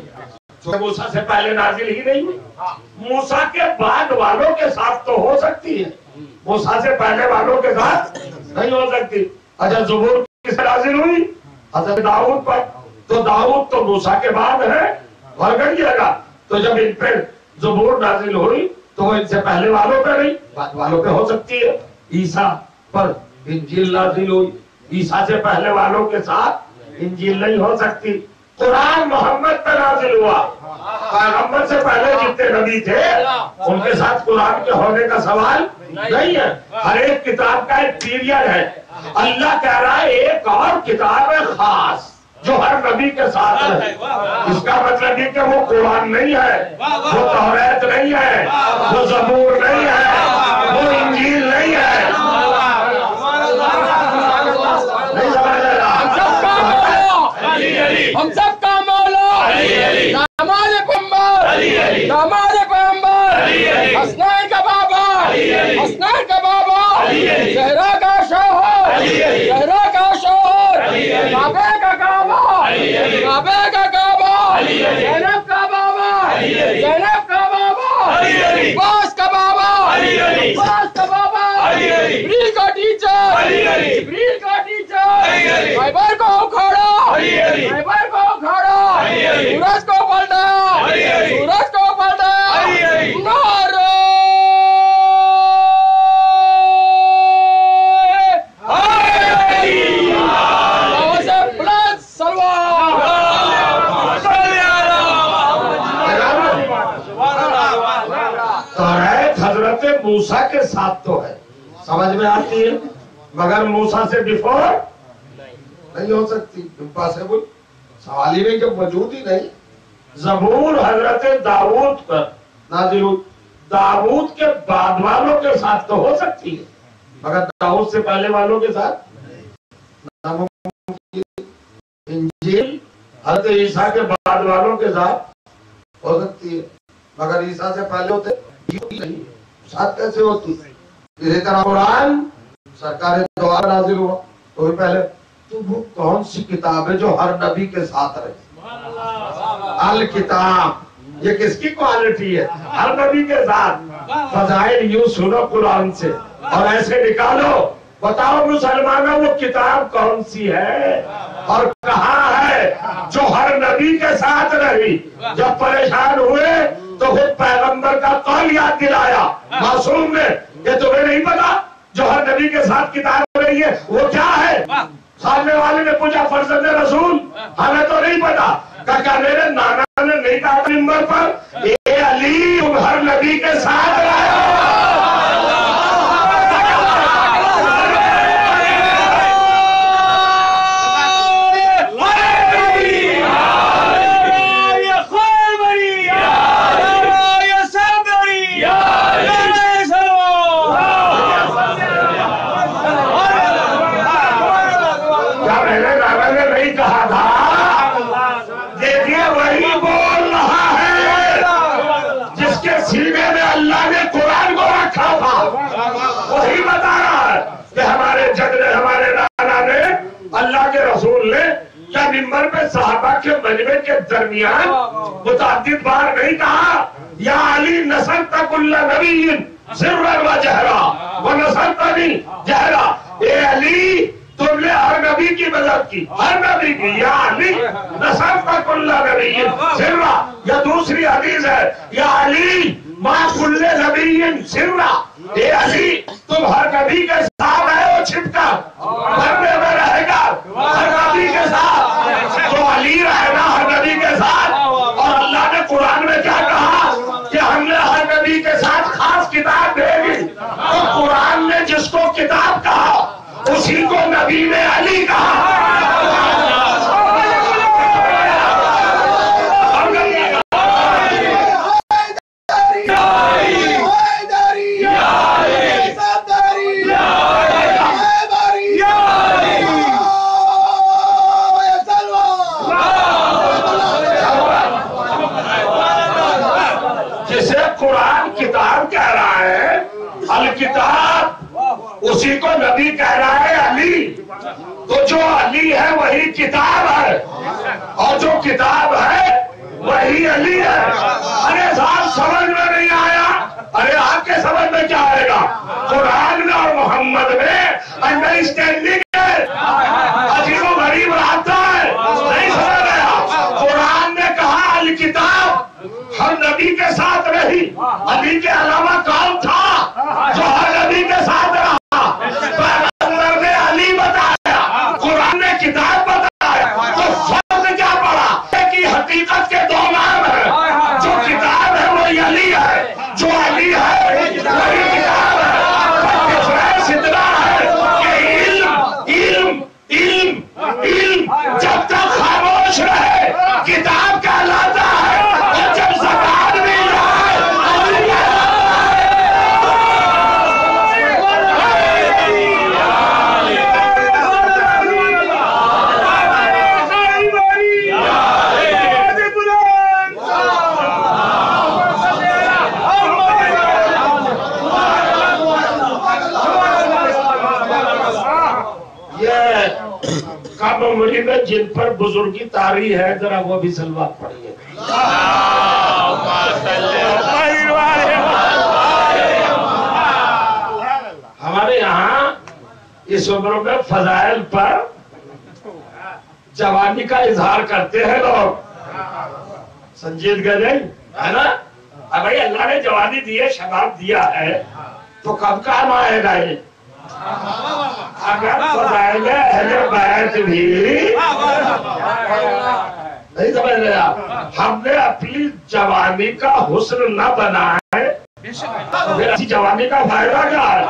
موسیٰ سے پہلے نازل ہی نہیں ہوئی، موسیٰ کے بعد والوں کے ساتھ تو ہو سکتی ہے، موسیٰ سے پہلے والوں کے ساتھ نہیں ہو سکتی۔ اچھا زبور کس سے نازل ہوئی؟ حضرت داؤد پر، تو داؤد تو موسیٰ کے بعد ہے، اور کہیے گا تو جب ان پہ زبور نازل ہوئی تو وہ ان سے پہلے والوں پہ نہیں، بعد والوں پہ ہو سکتی ہے۔ عیسیٰ پر انجیل نازل ہوئی، عیسیٰ سے پہلے والوں کے ساتھ انجیل نہیں ہو سکتی۔ قرآن محمد پہ نازل ہوا، پیغمبر سے پہلے جتنے نبی تھے ان کے ساتھ قرآن کے ہونے کا سوال نہیں ہے۔ ہر ایک کتاب کا ایک پیریڈ ہے۔ اللہ کہہ رہا ہے ایک اور کتاب ہے خاص جو ہر نبی کے ساتھ ہے۔ اس کا مطلب یہ کہ وہ قرآن نہیں ہے، وہ توریت نہیں ہے، وہ زبور نہیں ہے، وہ انجیل نہیں ہے۔ ہم سب کا مولا داماد پیغمبر، داماد پیغمبر، حسنین کا بابا، حسنین کا بابا، زہرا کا شوہر، زہرا کا شوہر، کعبے کا کعبہ، کعبے کا کعبہ، زینب کا بابا، زینب کا بابا، عباس کا بابا، عباس کا بابا، جبریل کا ٹیچر، جبریل کا ٹیچر، خیبر کو اکھاڑا، خیبر کو اکھاڑا، سورج کو پلٹا، سورج کو پلٹا، نعرہ حضرت موسیٰ کے ساتھ تو ہے، سمجھ میں آتی ہے، مگر موسیٰ سے بیفور نہیں ہو سکتی، امپاسبل، سوال ہی نہیں کہ موجود ہی نہیں۔ زبور حضرت داؤد پر نازل ہوئی، داؤد کے بعد والوں کے ساتھ تو ہو سکتی ہے، مگر داؤد سے پہلے والوں کے ساتھ انجیل حضرت عیسیٰ کے بعد والوں کے ساتھ ہو سکتی ہے، مگر عیسیٰ سے پہلے ہوتے نہیں، ساتھ کیسے ہوتی؟ اسی طرح قرآن سرکار دو بار نازل ہوا تو پہلے، تو وہ کون سی کتاب ہے جو ہر نبی کے ساتھ رہے؟ الکتاب، یہ کس کی کوالٹی ہے؟ ہر نبی کے ساتھ۔ فضائل یوں سنو قرآن سے اور ایسے نکالو، بتاؤ مسلمانوں وہ کتاب کون سی ہے اور کہاں ہے جو ہر نبی کے ساتھ رہی؟ جب پریشان ہوئے تو خود پیغمبر کا قول یاد دلایا معصوم نے، یہ تمہیں نہیں پتا جو ہر نبی کے ساتھ کتاب رہی ہے وہ کیا ہے؟ سامنے والے نے پوچھا فرزند رسول ہمیں تو نہیں پتا، کہ میرے نانا نے نہیں کہا منبر پر اے علی تم ہر نبی کے ساتھ رہے ہو۔ اللہ کے رسول نے کیا منبر پہ صحابہ کے مجمع کے درمیان متعدد بار نہیں کہا یا علی نصرت کل نبی سرا و جہرا و نصرتنی جہرا، اے علی تم نے ہر نبی کی مدد کی، ہر نبی کی، یا علی نصرت کل نبی سرا، یا دوسری حدیث ہے یا علی ما کل نبی سرا، اے علی تم ہر نبی کے ساتھ ہے وہ چھپ کر مرنے میں رہے گا ہر نبی کے ساتھ، تو علی رہنا ہر نبی کے ساتھ۔ اور اللہ نے قرآن میں کیا کہا کہ ہم نے ہر نبی کے ساتھ خاص کتاب بھیجی، تو قرآن نے جس کو کتاب کہا اسی کو نبی نے علی کہا۔ قرآن کتاب کہہ رہا ہے، الکتاب، اسی کو نبی کہہ رہا ہے علی، تو جو علی ہے وہی کتاب ہے، اور جو کتاب ہے وہی علی ہے۔ ارے صاحب سمجھ میں نہیں آیا؟ ارے آپ کے سمجھ میں کیا آئے گا؟ قرآن میں اور محمد میں انڈرسٹینڈنگ ہے، عجیب و غریب رابطہ ہے، نہیں سمجھ گیا؟ قرآن نے کہا الکتاب ہر نبی کے ساتھ رہی، علی کے علاوہ کون تھا جو ہر نبی کے ساتھ رہا؟ پیغمبر نے علی بتایا، قرآن نے کتاب بتایا، تو فرق کیا پڑا؟ ایک ہی حقیقت کے دو نام ہیں، جو کتاب ہے وہی علی ہے، جو علی ہے وہی کتاب ہے۔ ڈفرینس اتنا ہے کہ علم جب تک خاموش رہے کتاب کہلاتا ہے، اور جب زبان بھی رہے علی کم عمری میں جن پر بزرگی طاری ہے، ذرا وہ بھی سلوات پڑھیے۔ ہمارے یہاں اس عمر میں فضائل پر جوانی کا اظہار کرتے ہیں لوگ، سنجیدگی نہیں ہے نا؟ اب بھائی اللہ نے جوانی دی ہے، شباب دیا ہے، تو کب کام آئے گا یہ؟ اگر فضائل اہل بیت بھی نہیں سمجھ رہے آپ، ہم نے اپنی جوانی کا حسن نہ بنا ہے، پھر اچھی جوانی کا فائدہ کیا ہے؟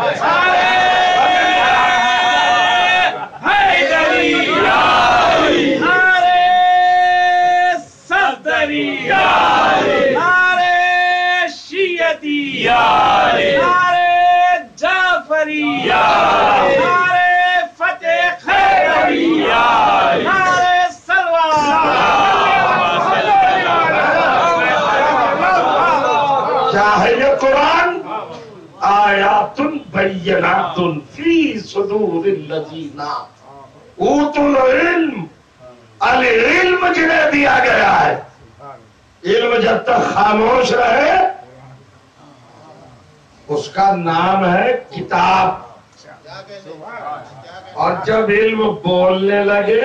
قرآن آیات بینات فی صدور الذین اوتوا العلم، العلم جنہیں دیا گیا ہے، علم جب تک خاموش رہے اس کا نام ہے کتاب، اور جب علم بولنے لگے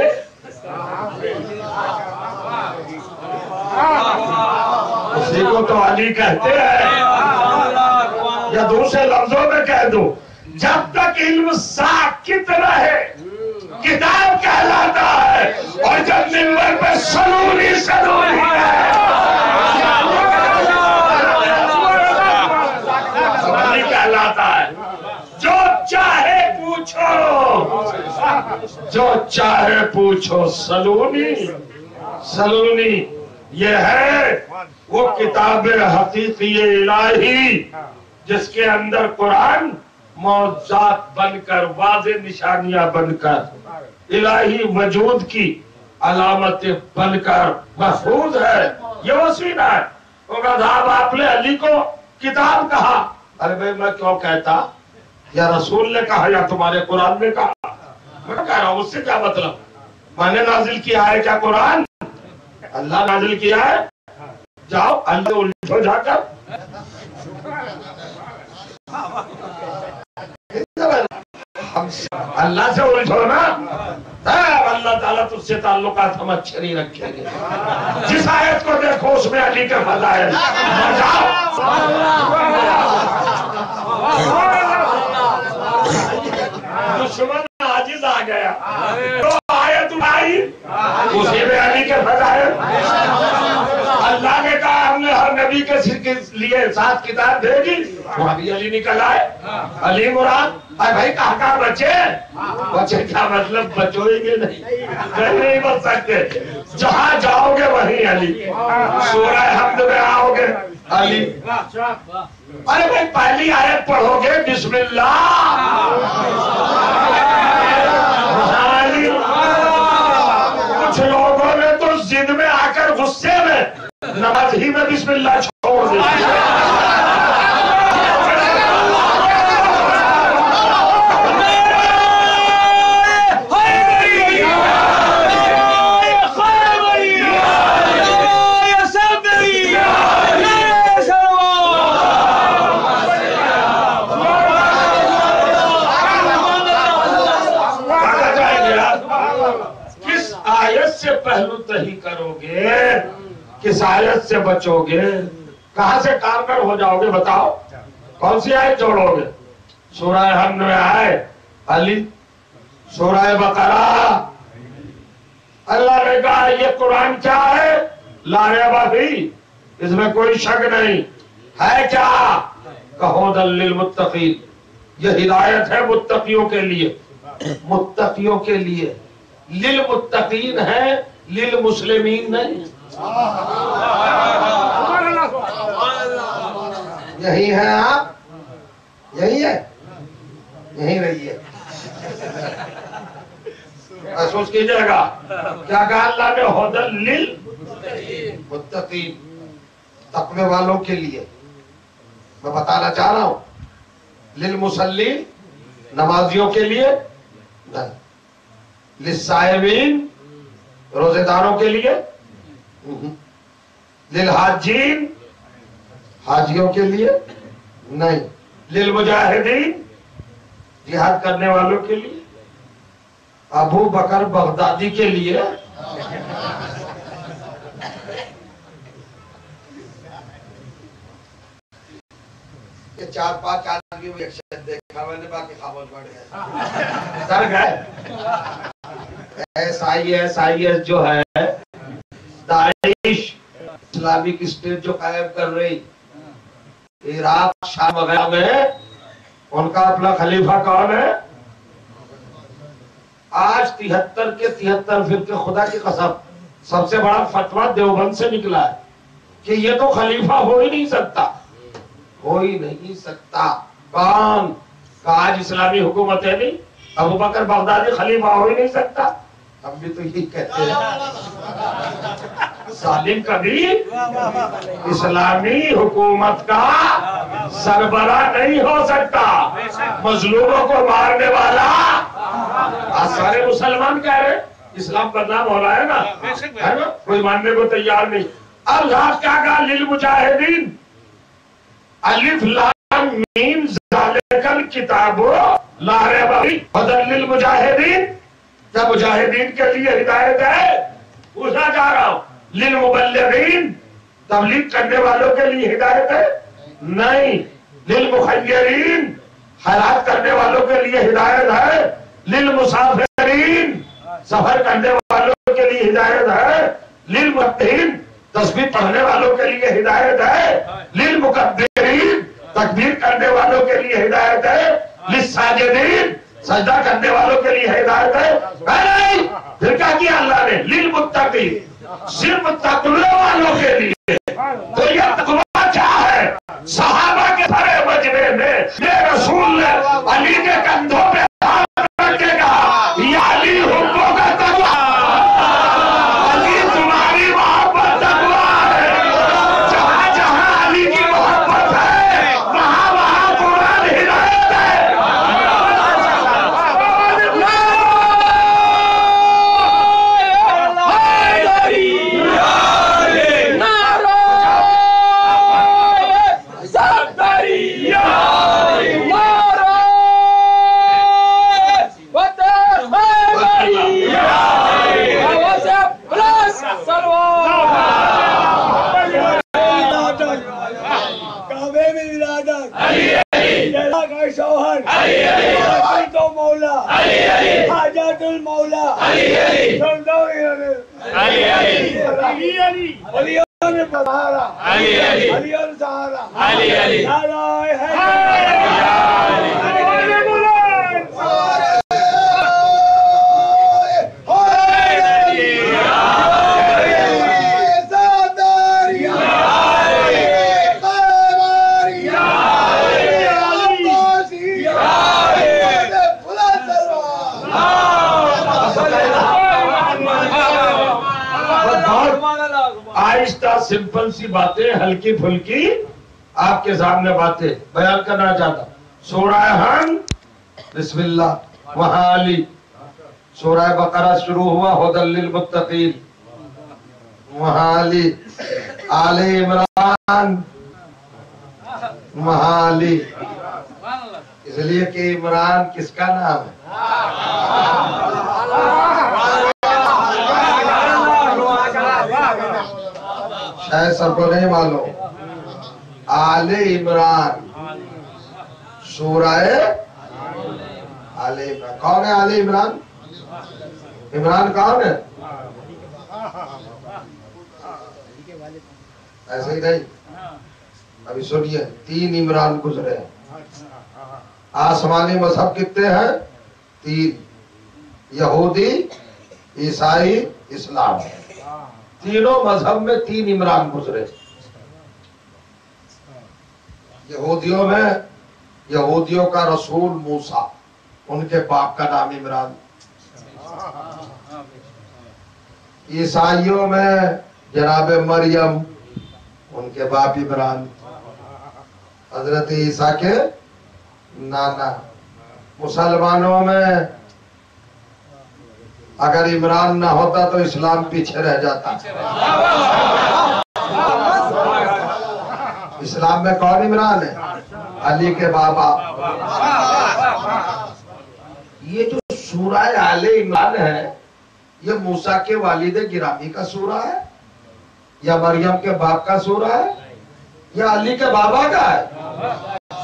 اسی کو تو علی کہتے ہیں، یا دوسرے لفظوں میں کہہ دوں، جب تک علم ساکت رہے کتاب کہلاتا ہے، اور جب منبر پہ سلونی کہلاتا ہے۔ جو چاہے پوچھو، جو چاہے پوچھو، سلونی یہ ہے وہ کتاب حقیقی الہی جس کے اندر قرآن معجزات بن کر، واضح نشانیاں بن کر، الہی وجود کی علامتیں بن کر محفوظ ہے۔ یہ وہ سینہ ہے۔ صاحب آپ نے علی کو کتاب کہا، ارے بھائی میں کیوں کہتا؟ یا رسول نے کہا یا تمہارے قرآن نے کہا؟ میں کہہ رہا ہوں اس سے کیا مطلب؟ میں نے نازل کیا ہے کیا قرآن؟ اللہ نازل کیا ہے؟ جاؤ اللہ سے الٹھو جا کر، اللہ سے الٹھو نا، اللہ تعالیٰ تجھ سے تعلقات ہم اچھے نہیں رکھیں گے. جس آیت کو دیکھو اس میں علی کے فضائل. دشمن عاجز آ گیا تو آیت اٹھائی اسی میں علی کے فضائل. اللہ نے کہا ہم نے ہر نبی کے لیے 7 کتاب بھیجی, وہاں بھی علی نکل آئے. علی مراد. بھائی کہاں بچے بچے کیا مطلب بچوئیں گے نہیں بچ سکتے. جہاں جاؤ گے وہیں علی. سورہ حمد میں آؤ گے علی. ارے بھائی پہلی آیت پڑھو گے بسم اللہ علی. کچھ لوگوں نے تو ضد میں آ کر غصے میں نماز ہی میں بسم اللہ چھوڑ دی. پہلو تہی کرو گے, کس آیت سے بچو گے, کہاں سے کارگر ہو جاؤ گے بتاؤ. کون سی آیت جوڑو گے؟ سورہ حمد میں آئے علی, سورہ بقرہ. اللہ نے کہا یہ قرآن کیا ہے؟ لا ریب فیہ, اس میں کوئی شک نہیں ہے. کیا؟ کہودن للمتقین, یہ ہدایت ہے متقیوں کے لیے. متقیوں کے لیے. للمتقین ہے, للمسلمین نہیں. یہی ہے آپ, یہی ہے, یہی رہیے. محسوس کیجئے گا کیا کہا اللہ نے؟ ہدن للمتقین, تقوی والوں کے لیے. میں بتانا چاہ رہا ہوں للمصلین, نمازیوں کے لیے نہیں. للصائمین, روزے داروں کے لیے. للحاجین, حاجیوں کے لیے نہیں. للمجاہدین, جہاد کرنے والوں کے لیے. ابو بکر بغدادی کے لیے. یہ 4-5 آدمی ایکشن دیکھا میں نے, باقی خاموش بیٹھ گئے. ڈر گئے. ایس آئی ایس جو ہے, داعش اسلامک اسٹیٹ جو قائم کر رہی عراق شام وغیرہ میں, ان کا اپنا خلیفہ کون ہے؟ آج 73 کے 73 فرقے, خدا کی قسم سب سے بڑا فتویٰ دیوبند سے نکلا ہے کہ یہ تو خلیفہ ہو ہی نہیں سکتا. ہو ہی نہیں سکتا. کون؟ کہ آج اسلامی حکومت ہے نہیں, ابو بکر بغدادی خلیفہ ہو ہی نہیں سکتا. ہم بھی تو یہی کہتے ہیں. ظالم کبھی اسلامی حکومت کا سربراہ نہیں ہو سکتا. مظلوموں کو مارنے والا. آج سارے مسلمان کہہ رہے اسلام بدنام ہو رہا ہے نا, کوئی ماننے کو تیار نہیں. اب رات کیا کہا؟ للمجاہدین, الف لام میم ذالک الکتاب لا ریب فیہ ھدی للمجاہدین. کیا مجاہدین کے لیے ہدایت ہے؟ پوچھنا چاہ رہا ہوں. للمبلغین, تبلیغ کرنے والوں کے لیے ہدایت ہے؟ نہیں. للمخیرین, خیرات کرنے والوں کے لیے ہدایت ہے؟ للمسافرین, سفر کرنے والوں کے لیے ہدایت ہے؟ للمتقین, تسبیح پڑھنے والوں کے لیے ہدایت ہے؟ للمکبرین, تکبیر کرنے والوں کے لیے ہدایت ہے؟ للساجدین, سجدہ کرنے والوں کے لیے ہدایت ہے؟ نہیں. پھر کیا کیا اللہ نے؟ للمتقین, صرف تقوی والوں کے لیے. تو یہ تقوی کیا ہے؟ صحابہ کے سارے مجمع میں یہ رسول نے علی کے کندھوں پہ ہاتھ رکھ کے کہا یا علی حبوں کا تقوی, علی تمہاری محبت تقوی ہے. جہاں جہاں علی کی محبت ہے وہاں وہاں قرآن ہدایت ہے. کعبے میں ولادت زہرا کا شوہر تو مولا حاجات المولا ولیوں نے سہارا ولیوں نے سہارا آہستہ سمپل سی باتیں ہلکی پھلکی آپ کے سامنے باتیں بیان کرنا چاہتا. سورہ حمد بسم اللہ وہاں علی. سورہ بقرہ شروع ہوا ھدی للمتقین وہاں علی. آل عمران وہاں علی. اس لیے کہ عمران کس کا نام ہے؟ شاید سب کو نہیں معلوم. آل عمران سورہ آل عمران. کون ہے آل عمران؟ عمران کون ہے؟ ایسے ہی نہیں. ابھی سنیے 3 عمران گزرے ہیں. آسمانی مذہب کتنے ہیں؟ 3. یہودی، عیسائی، اسلام. تینوں مذہب میں 3 عمران گزرے. یہودیوں کا رسول موسیٰ، ان کے باپ کا نام عمران. عیسائیوں میں جناب مریم، ان کے باپ عمران، حضرت عیسیٰ کے نانا. مسلمانوں میں اگر عمران نہ ہوتا تو اسلام پیچھے رہ جاتا. اسلام میں کون عمران ہے؟ علی کے بابا. یہ جو سورہ آل عمران ہے یہ موسیٰ کے والد گرامی کا سورہ ہے یا مریم کے باپ کا سورہ ہے یا علی کے بابا کا ہے؟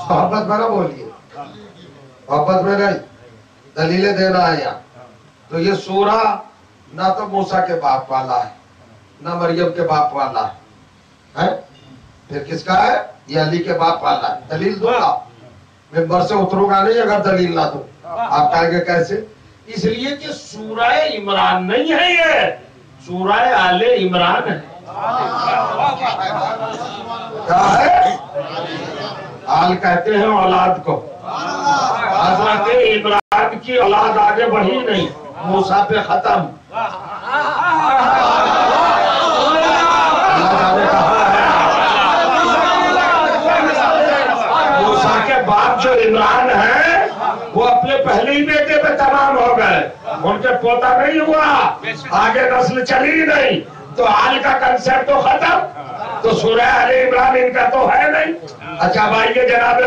محبت میں نہ بولیے، محبت میں نہیں، دلیلیں دینا ہے یہاں. تو یہ سورہ نہ تو موسیٰ کے باپ والا ہے نہ مریم کے باپ والا ہے. پھر کس کا ہے؟ یہ علی کے باپ والا ہے. دلیل دو گا، ممبر سے اتروں گا نہیں اگر دلیل نہ دو. آپ کہیں گے کیسے؟ اس لیے کہ سورہ عمران نہیں ہے، یہ سورہ آل عمران ہے. کیا ہے؟ آل کہتے ہیں اولاد کو. حضرت عمران کی اولاد آگے بڑھی نہیں، موسیٰ پہ ختم. موسیٰ کے باپ جو عمران ہیں وہ اپنے پہلے ہی بیٹے پہ تمام ہو گئے، ان کے پوتا نہیں ہوا، آگے نسل چلی نہیں، تو آل کا کنسپٹ تو ختم. تو سورہ آل عمران ان کا تو ہے نہیں. اچھا بھائیے جناب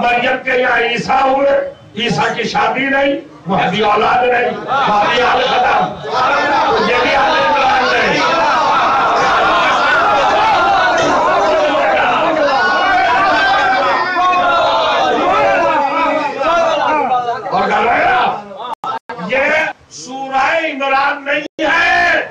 مریم کے یہاں عیسیٰ ہوئے، عیسیٰ کی شادی نہیں، مہدی اولاد نہیں، مہدی آل ختم. تو یہ بھی آل عمران نہیں. اور یہ سورہ عمران نہیں ہے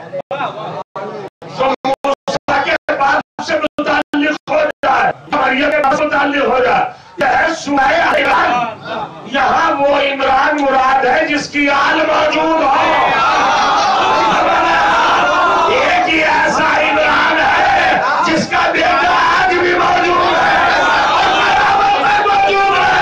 جو موسیٰ کے باپ سے متعلق ہو جائے، مریم کے باپ سے متعلق ہو جائے. یہ ہے سورہ عمران. یہاں وہ عمران مراد ہے جس کی آل موجود ہو. ایک ہی ایسا عمران ہے جس کا بیٹا آج بھی موجود ہے اور قیامت میں موجود ہے.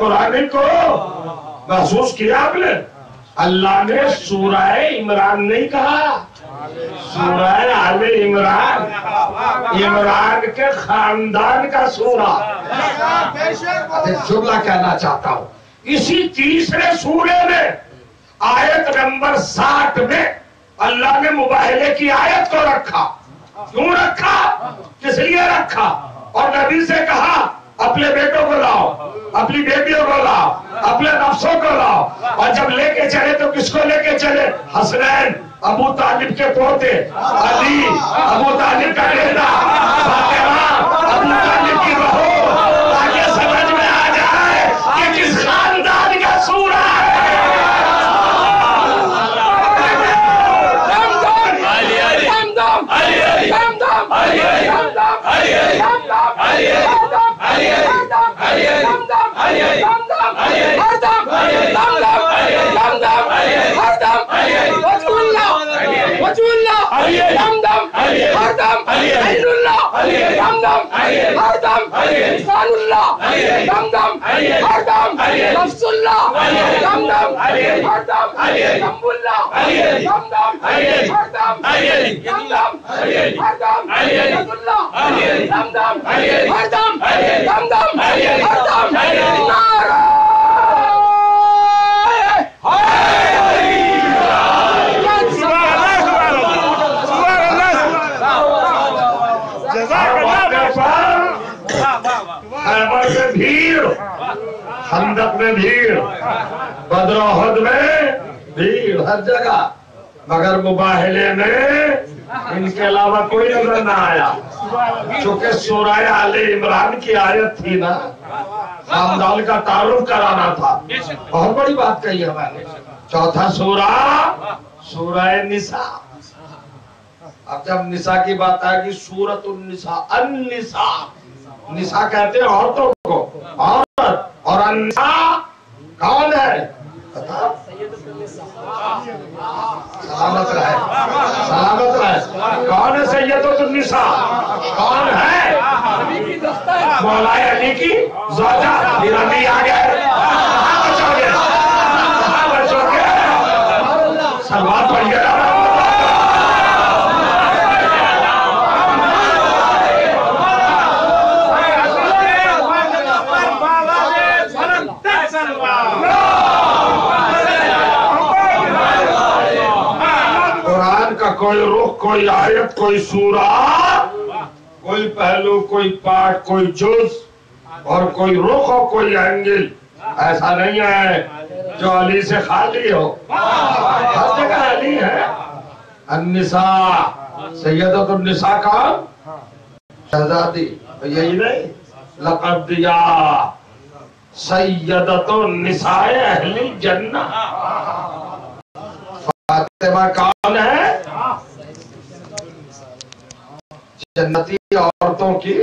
قرآن کو محسوس کیا آپ نے؟ اللہ نے سورہ عمران نہیں کہا، سورہ آل عمران، عمران کے خاندان کا سورہ۔ ایک جملہ کہنا چاہتا ہوں، اسی تیسرے سورے میں آیت نمبر 60 میں اللہ نے مباہلے کی آیت کو رکھا۔ کیوں رکھا؟ کس لیے رکھا؟ اور نبی سے کہا اپنے بیٹوں کو لاؤ، اپنی بیٹیوں کو لاؤ، اپنے نفسوں کو لاؤ، اور جب لے کے چلے تو کس کو لے کے چلے؟ حسنین، ابو طالب کے پوتے، علی ابو طالب کا بیٹا، فاطمہ ابو طالب کی بہو، تاکہ سمجھ میں آ جائے کہ کس خاندان کا سورہ ہے۔ خندق میں بھیڑ، بدر و احد میں بھیڑ، ہر جگہ، مگر مباہلے میں ان کے علاوہ کوئی نظر نہ آیا، چونکہ سورہ آل عمران کی آیت تھی نا، خاندان کا تعارف کرانا تھا۔ بہت بڑی بات کہی ہے میں نے۔ چوتھا سورہ نساء۔ اب جب نساء کی بات آئے گی، سورۃ النساء، النساء، نساء کہتے ہیں عورتوں کو، عورت، اور النساء کون ہے؟ سلامت رہے، سلامت رہے۔ کون ہے سیدۃ النساء؟ کون ہے؟ مولا علی کی زوجہ۔ نبی آ گئے، کہاں بچو گے؟ کہاں بچو گے؟ سلوات پڑھیے۔ کوئی رخ، کوئی آیت، کوئی سورہ، کوئی پہلو، کوئی پارٹ، کوئی جز، اور کوئی رخ اور کوئی اینگل ایسا نہیں ہے جو علی سے خالی ہو۔ ہر جگہ علی ہے۔ النساء، سیدۃ النساء کون؟ شہزادی، یہی نہیں، لقب دیا سیدۃ النساء اہل الجنہ۔ فاطمہ کون ہے؟ جنتی عورتوں کی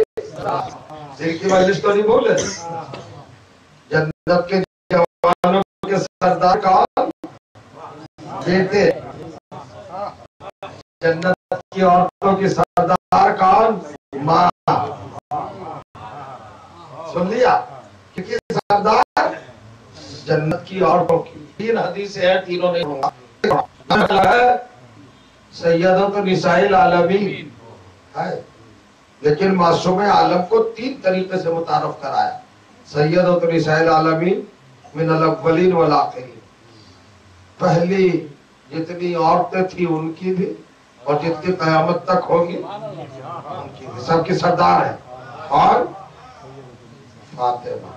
دل کی مجلس تو نہیں بولے۔ جنت کے جوانوں کے سردار کون؟ بیٹے۔ جنت کی عورتوں کی سردار کون؟ ماں۔ سن لیا؟ کیونکہ سردار جنت کی عورتوں کی 3 حدیثیں ہیں، تینوں نہیں ہوں گا۔ سیدۃ النساء العالمین ہے، لیکن معصوم عالم کو 3 طریقے سے متعارف کرایا۔ سیدۃ النساء العالمین من الاولین والآخرین، پہلی جتنی عورتیں تھیں ان کی بھی، اور جتنی قیامت تک ہوگی ان کی بھی، سب کی سردار ہے۔ اور فاطمہ،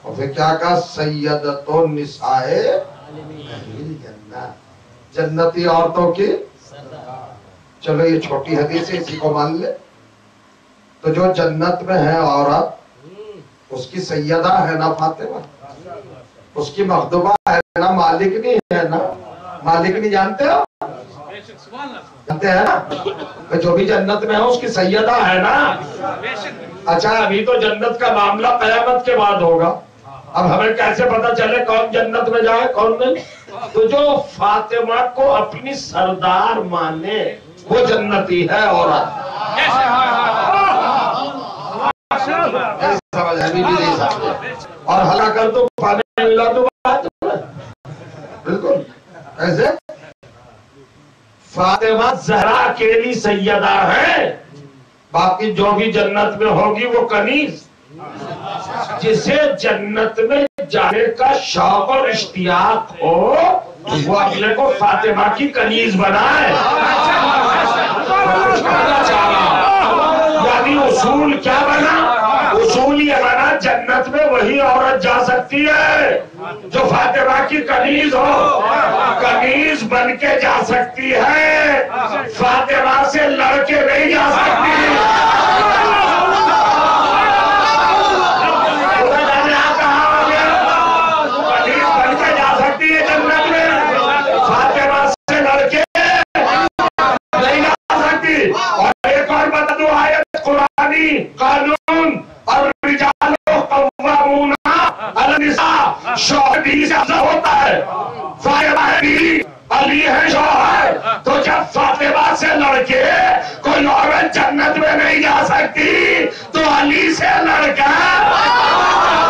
اور پھر کیا کہا؟ سیدۃ النساء اہل الجنہ، جنتی عورتوں کی۔ چلو یہ چھوٹی حدیث ہے، اسی کو مان لے۔ تو جو جنت میں ہے عورت، اس کی سیدہ ہے نا فاطمہ، اس کی مخدومہ ہے نا مالکنی ہے نا۔ مالکنی جانتے ہو؟ جانتے ہیں نا؟ جو بھی جنت میں ہے اس کی سیدہ ہے نا۔ اچھا، ابھی تو جنت کا معاملہ قیامت کے بعد ہوگا، اب ہمیں کیسے پتا چلے کون جنت میں جائے کون نہیں؟ تو جو فاطمہ کو اپنی سردار مانے وہ جنتی ہے عورت۔ سمجھ ابھی بھی نہیں سمجھ. اور حلا کر تو پانے ملا تو بات بالکل ایسے. فاطمہ زہرا اکیلی سیدہ ہے، باقی جو بھی جنت میں ہوگی وہ کنیز. جسے جنت میں جانے کا شوق اور اشتیاق ہو وہ اپنے کو فاطمہ کی کنیز بنائے. یعنی اصول کیا بنا؟ اصول یہ بنا جنت میں وہی عورت جا سکتی ہے جو فاطمہ کی کنیز ہو. کنیز بن کے جا سکتی ہے، فاطمہ سے لڑ کے نہیں جا سکتی. قانون اور رجال قوامون علی النساء، شوہر بھی سے افضل ہوتا ہے. فاطمہ بھی علی ہے شوہر، تو جب فاطمہ سے لڑ کے کوئی عورت جنت میں نہیں جا سکتی تو علی سے لڑ کر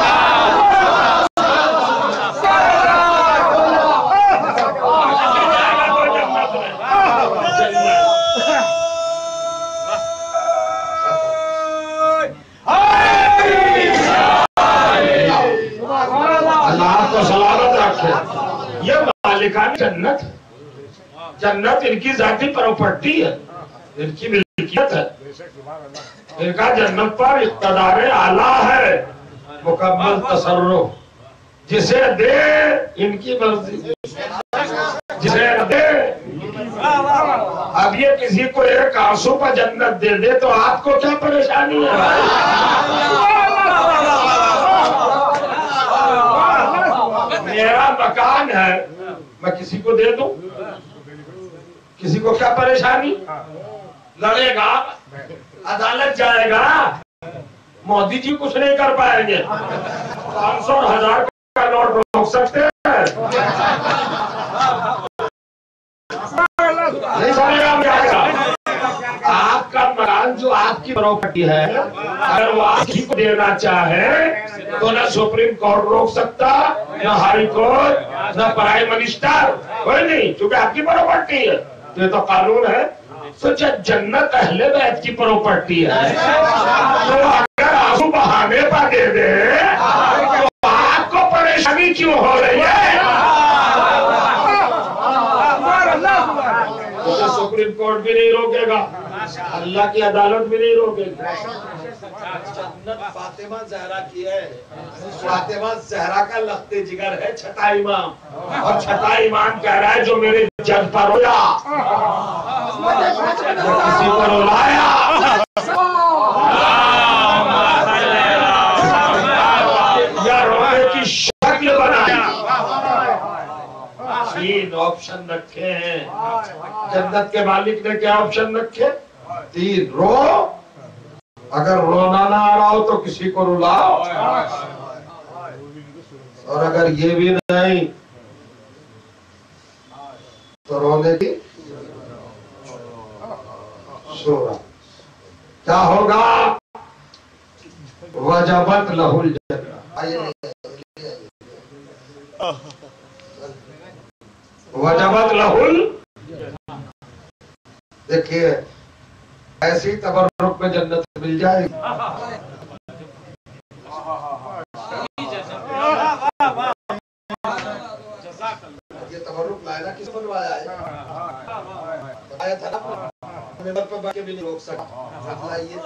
جنت جنت ان کی ذاتی پراپرٹی ہے، ان کی ملکیت ہے. ان کا جنت پر اقتدار اعلیٰ ہے، مکمل تصرف. جسے دے ان کی مرضی، جسے دے. اب یہ کسی کو ایک آنسو پر جنت دے دے تو آپ کو کیا پریشانی ہے؟ میرا مکان ہے، میں کسی کو دے دوں، کسی کو کیا پریشانی؟ لڑے گا، عدالت جائے گا، مودی جی کچھ نہیں کر پائیں گے. 500 اور 1000 کا نوٹ روک سکتے ہیں؟ نہیں سمجھا جائے گا. آپ کا مکان جو آپ کی پراپرٹی ہے، اگر وہ آپ ہی کو دینا چاہے تو نہ سپریم کورٹ روک سکتا، نہ ہائی کورٹ، نہ پرائم منسٹر، کوئی نہیں، چونکہ آپ کی پراپرٹی ہے. یہ تو قانون ہے. تو جب جنت اہل بیت کی پراپرٹی ہے تو اگر آنسو بہانے پر دے دے تو آپ کو پریشانی کیوں ہو رہی ہے؟ سپریم کورٹ بھی نہیں روکے گا، اللہ کی عدالت بھی نہیں روکے گی. جنت فاطمہ زہرا کی ہے. فاطمہ زہرا کا لخت جگر ہے چھٹا امام، اور چھٹا امام کہہ رہا ہے جو میرے جد پر رویا، کسی پر رلایا، یا رونے کی شکل بنایا. 3 آپشن رکھے ہیں. جنت کے مالک نے کیا آپشن رکھے؟ 3. رو، اگر رونا نہ آ رہا ہو تو کسی کو رلاؤ، اور اگر یہ بھی نہیں تو رونے کی صورت کیا ہوگا؟ وجبت لہ الجنہ. وجبت لہ الجنہ. دیکھیے ایسی تبرک میں جنت مل جائے گی. یہ تبرک لائنا کس بنوایا ہے؟ آیا تھا نا ممبر پر باقی بھی نہیں روک سکتا. لائیے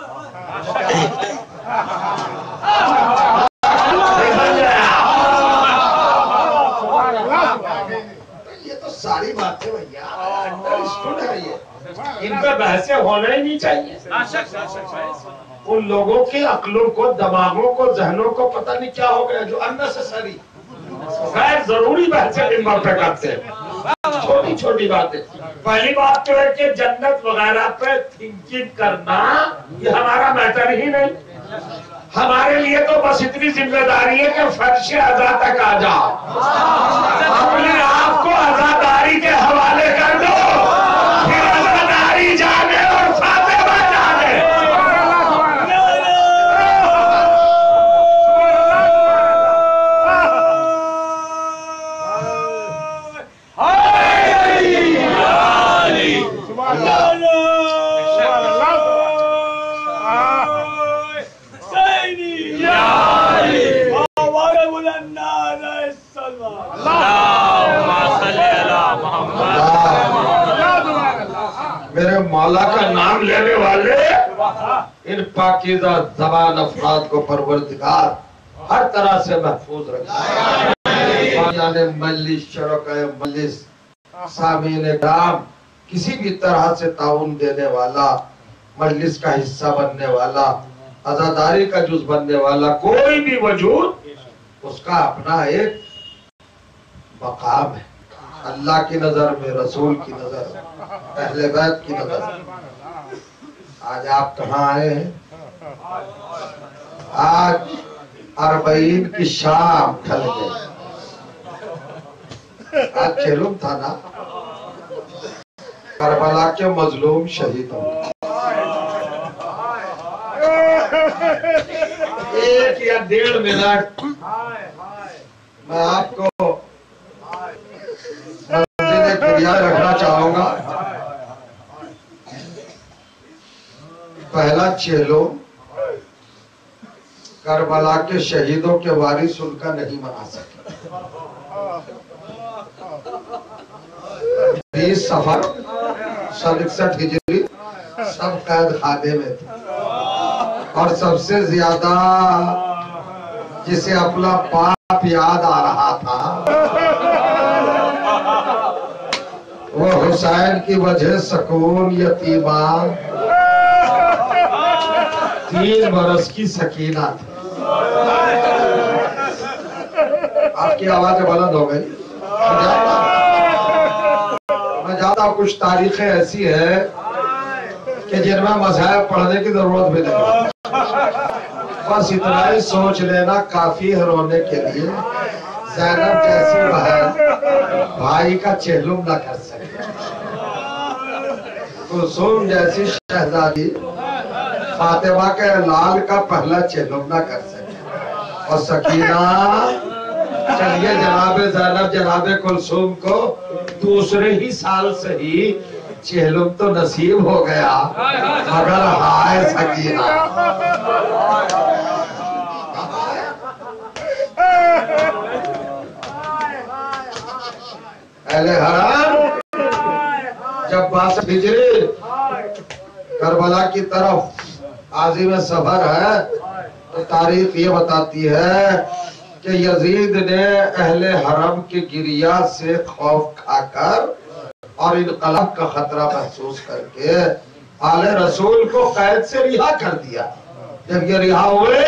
یہ تو ساری باتیں بھیا انڈرسٹوڈ ہے. یہ ان پہ بحثیں ہونا ہی نہیں چاہیے. ان لوگوں کے عقلوں کو، دماغوں کو، ذہنوں کو پتہ نہیں کیا ہو گیا جو اننیسیسری غیر ضروری بحثیں ممبر پہ کرتے ہیں. چھوٹی چھوٹی باتیں. پہلی بات تو ہے کہ جنت وغیرہ پہ تھنکنگ کرنا یہ ہمارا میٹر ہی نہیں. ہمارے لیے تو بس اتنی ذمہ داری ہے کہ فرش ازا تک آ جاؤ، اپنے آپ کو ازاداری کے حوالے کر دو، پھر ازاداری جانے اور فاطمہ جانے. اللہ کا نام لینے والے ان پاکیزہ زبان افراد کو پروردگار ہر طرح سے محفوظ رکھے. مجلس شرکائے مجلس سامعین کرام کسی بھی طرح سے تعاون دینے والا مجلس کا حصہ بننے والا عزاداری کا جز بننے والا کوئی بھی وجود اس کا اپنا ایک مقام ہے. اللہ کی نظر میں رسول کی نظر اہل بیت کی نظر. آج آپ کہاں آئے ہیں؟ آج 40 کی شام ڈھل گئی. آج چہلم تھا نا کربلا کے مظلوم شہید ہوں. 1 یا 1.5 منٹ میں آپ کو منزل گریہ رکھنا چاہوں گا. پہلا چہلم کربلا کے شہیدوں کے وارث ان کا نہیں منا سکے. 20 صفر 61 ہجری سب قید خانے میں تھے اور سب سے زیادہ جسے اپنا باپ یاد آ رہا تھا وہ حسین کی وجہ سکون یتیمان 3 برس کی سکینہ تھی. آپ کی آواز بلند ہو گئی. میں جانتا ہوں کچھ تاریخیں ایسی ہیں کہ جن میں مذاہب پڑھنے کی ضرورت بھی نہیں. بس اتنا ہی سوچ لینا کافی ہے رونے کے لیے. زینب جیسی بہن بھائی کا چہلم نہ کر سکے. کلثوم جیسی شہزادی فاطمہ کے لال کا پہلا چہلم نہ کر سکے. اور سکینہ چلیے جناب زینب جناب کلثوم کو دوسرے ہی سال سے ہی چہلم تو نصیب ہو گیا مگر ہائے سکینہ. اہل حرم جب 62 ہجری کربلا کی طرف عازم سفر ہے تو تاریخ یہ بتاتی ہے کہ یزید نے اہل حرم کے گریہ سے خوف کھا کر اور انقلاب کا خطرہ محسوس کر کے آل رسول کو قید سے رہا کر دیا. جب یہ رہا ہوئے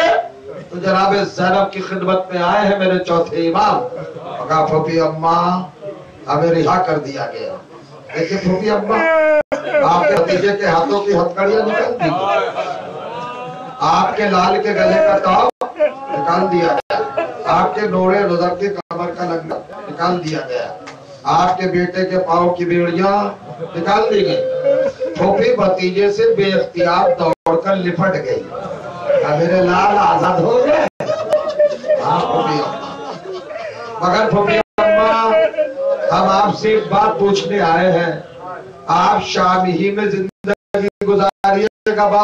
تو جناب زینب کی خدمت میں آئے ہیں میرے چوتھے امام. کہا پھوپھی اماں ہمیں رہا کر دیا گیا. دیکھیں پھوپھی اماں آپ کے بھتیجے کے ہاتھوں کی ہتھکڑیاں نکال دی گئی. آپ کے لال کے گلے کا ٹاپ نکال دیا گیا. آپ کے نوڑے نظر کے کمر کا لنگا نکال دیا گیا. آپ کے بیٹے کے پاؤں کی بیڑیاں نکال دی گئی. پھوپھی بھتیجے سے بے اختیار دوڑ کر لپٹ گئی. میرے لال آزاد ہو گئے. مگر پھوپھی اماں ہم آپ سے ایک بات پوچھنے آئے ہیں. آپ شام ہی میں زندگی گزاریے گا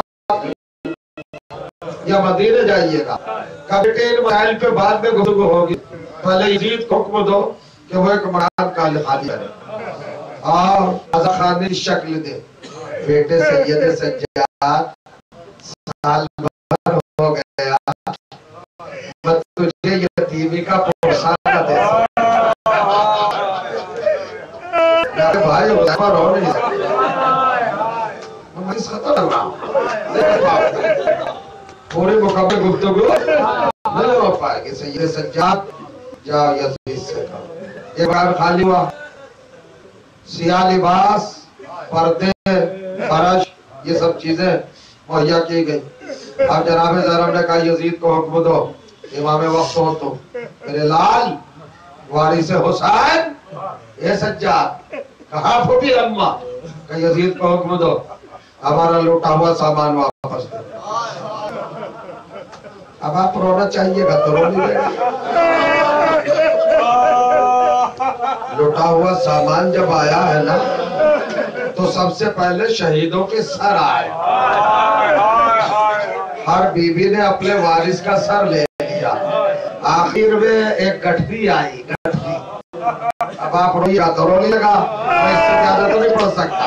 یا مدینے جائیے گا؟ بیٹے ان مسائل پہ بعد میں گفتگو ہوگی. پہلے یزید کو حکم دو کہ وہ ایک مکان کا خالی کرے اور رضا خانے کی شکل دے. بیٹے سید سجاد سال بھر ہو گیا میں تجھے یتیمی کا پورسا نہ دے سکتا. میرے بھائی حذیفہ رو نہیں سکتے. میں اس خطر لگ رہا ہوں. پوری مکمل گفتگو نہیں ہو پائے گی. سید سجاد جاؤ یزید سے کہو. ایک بار خالی ہوا. سیاہ لباس پردے فرش یہ سب چیزیں مہیا کی گئی. اب جناب زینب نے کہا یزید کو حکم دو امام وقت ہو تو میرے لال وارث حسین اے سجاد. کہا پھوپھی اماں کہ یزید کو حکم دو ہمارا لوٹا ہوا سامان واپس دے. اب آپ رونا چاہیے گا تو رو نہیں دے گا. لوٹا ہوا سامان جب آیا ہے نا تو سب سے پہلے شہیدوں کے سر آئے. ہر بیوی نے اپنے وارث کا سر لے لیا. آخر میں ایک گٹھری آئی. گٹھری اب آپ روئیے گا تو رو نہیں لگا. میں اس سے زیادہ تو نہیں پڑھ سکتا.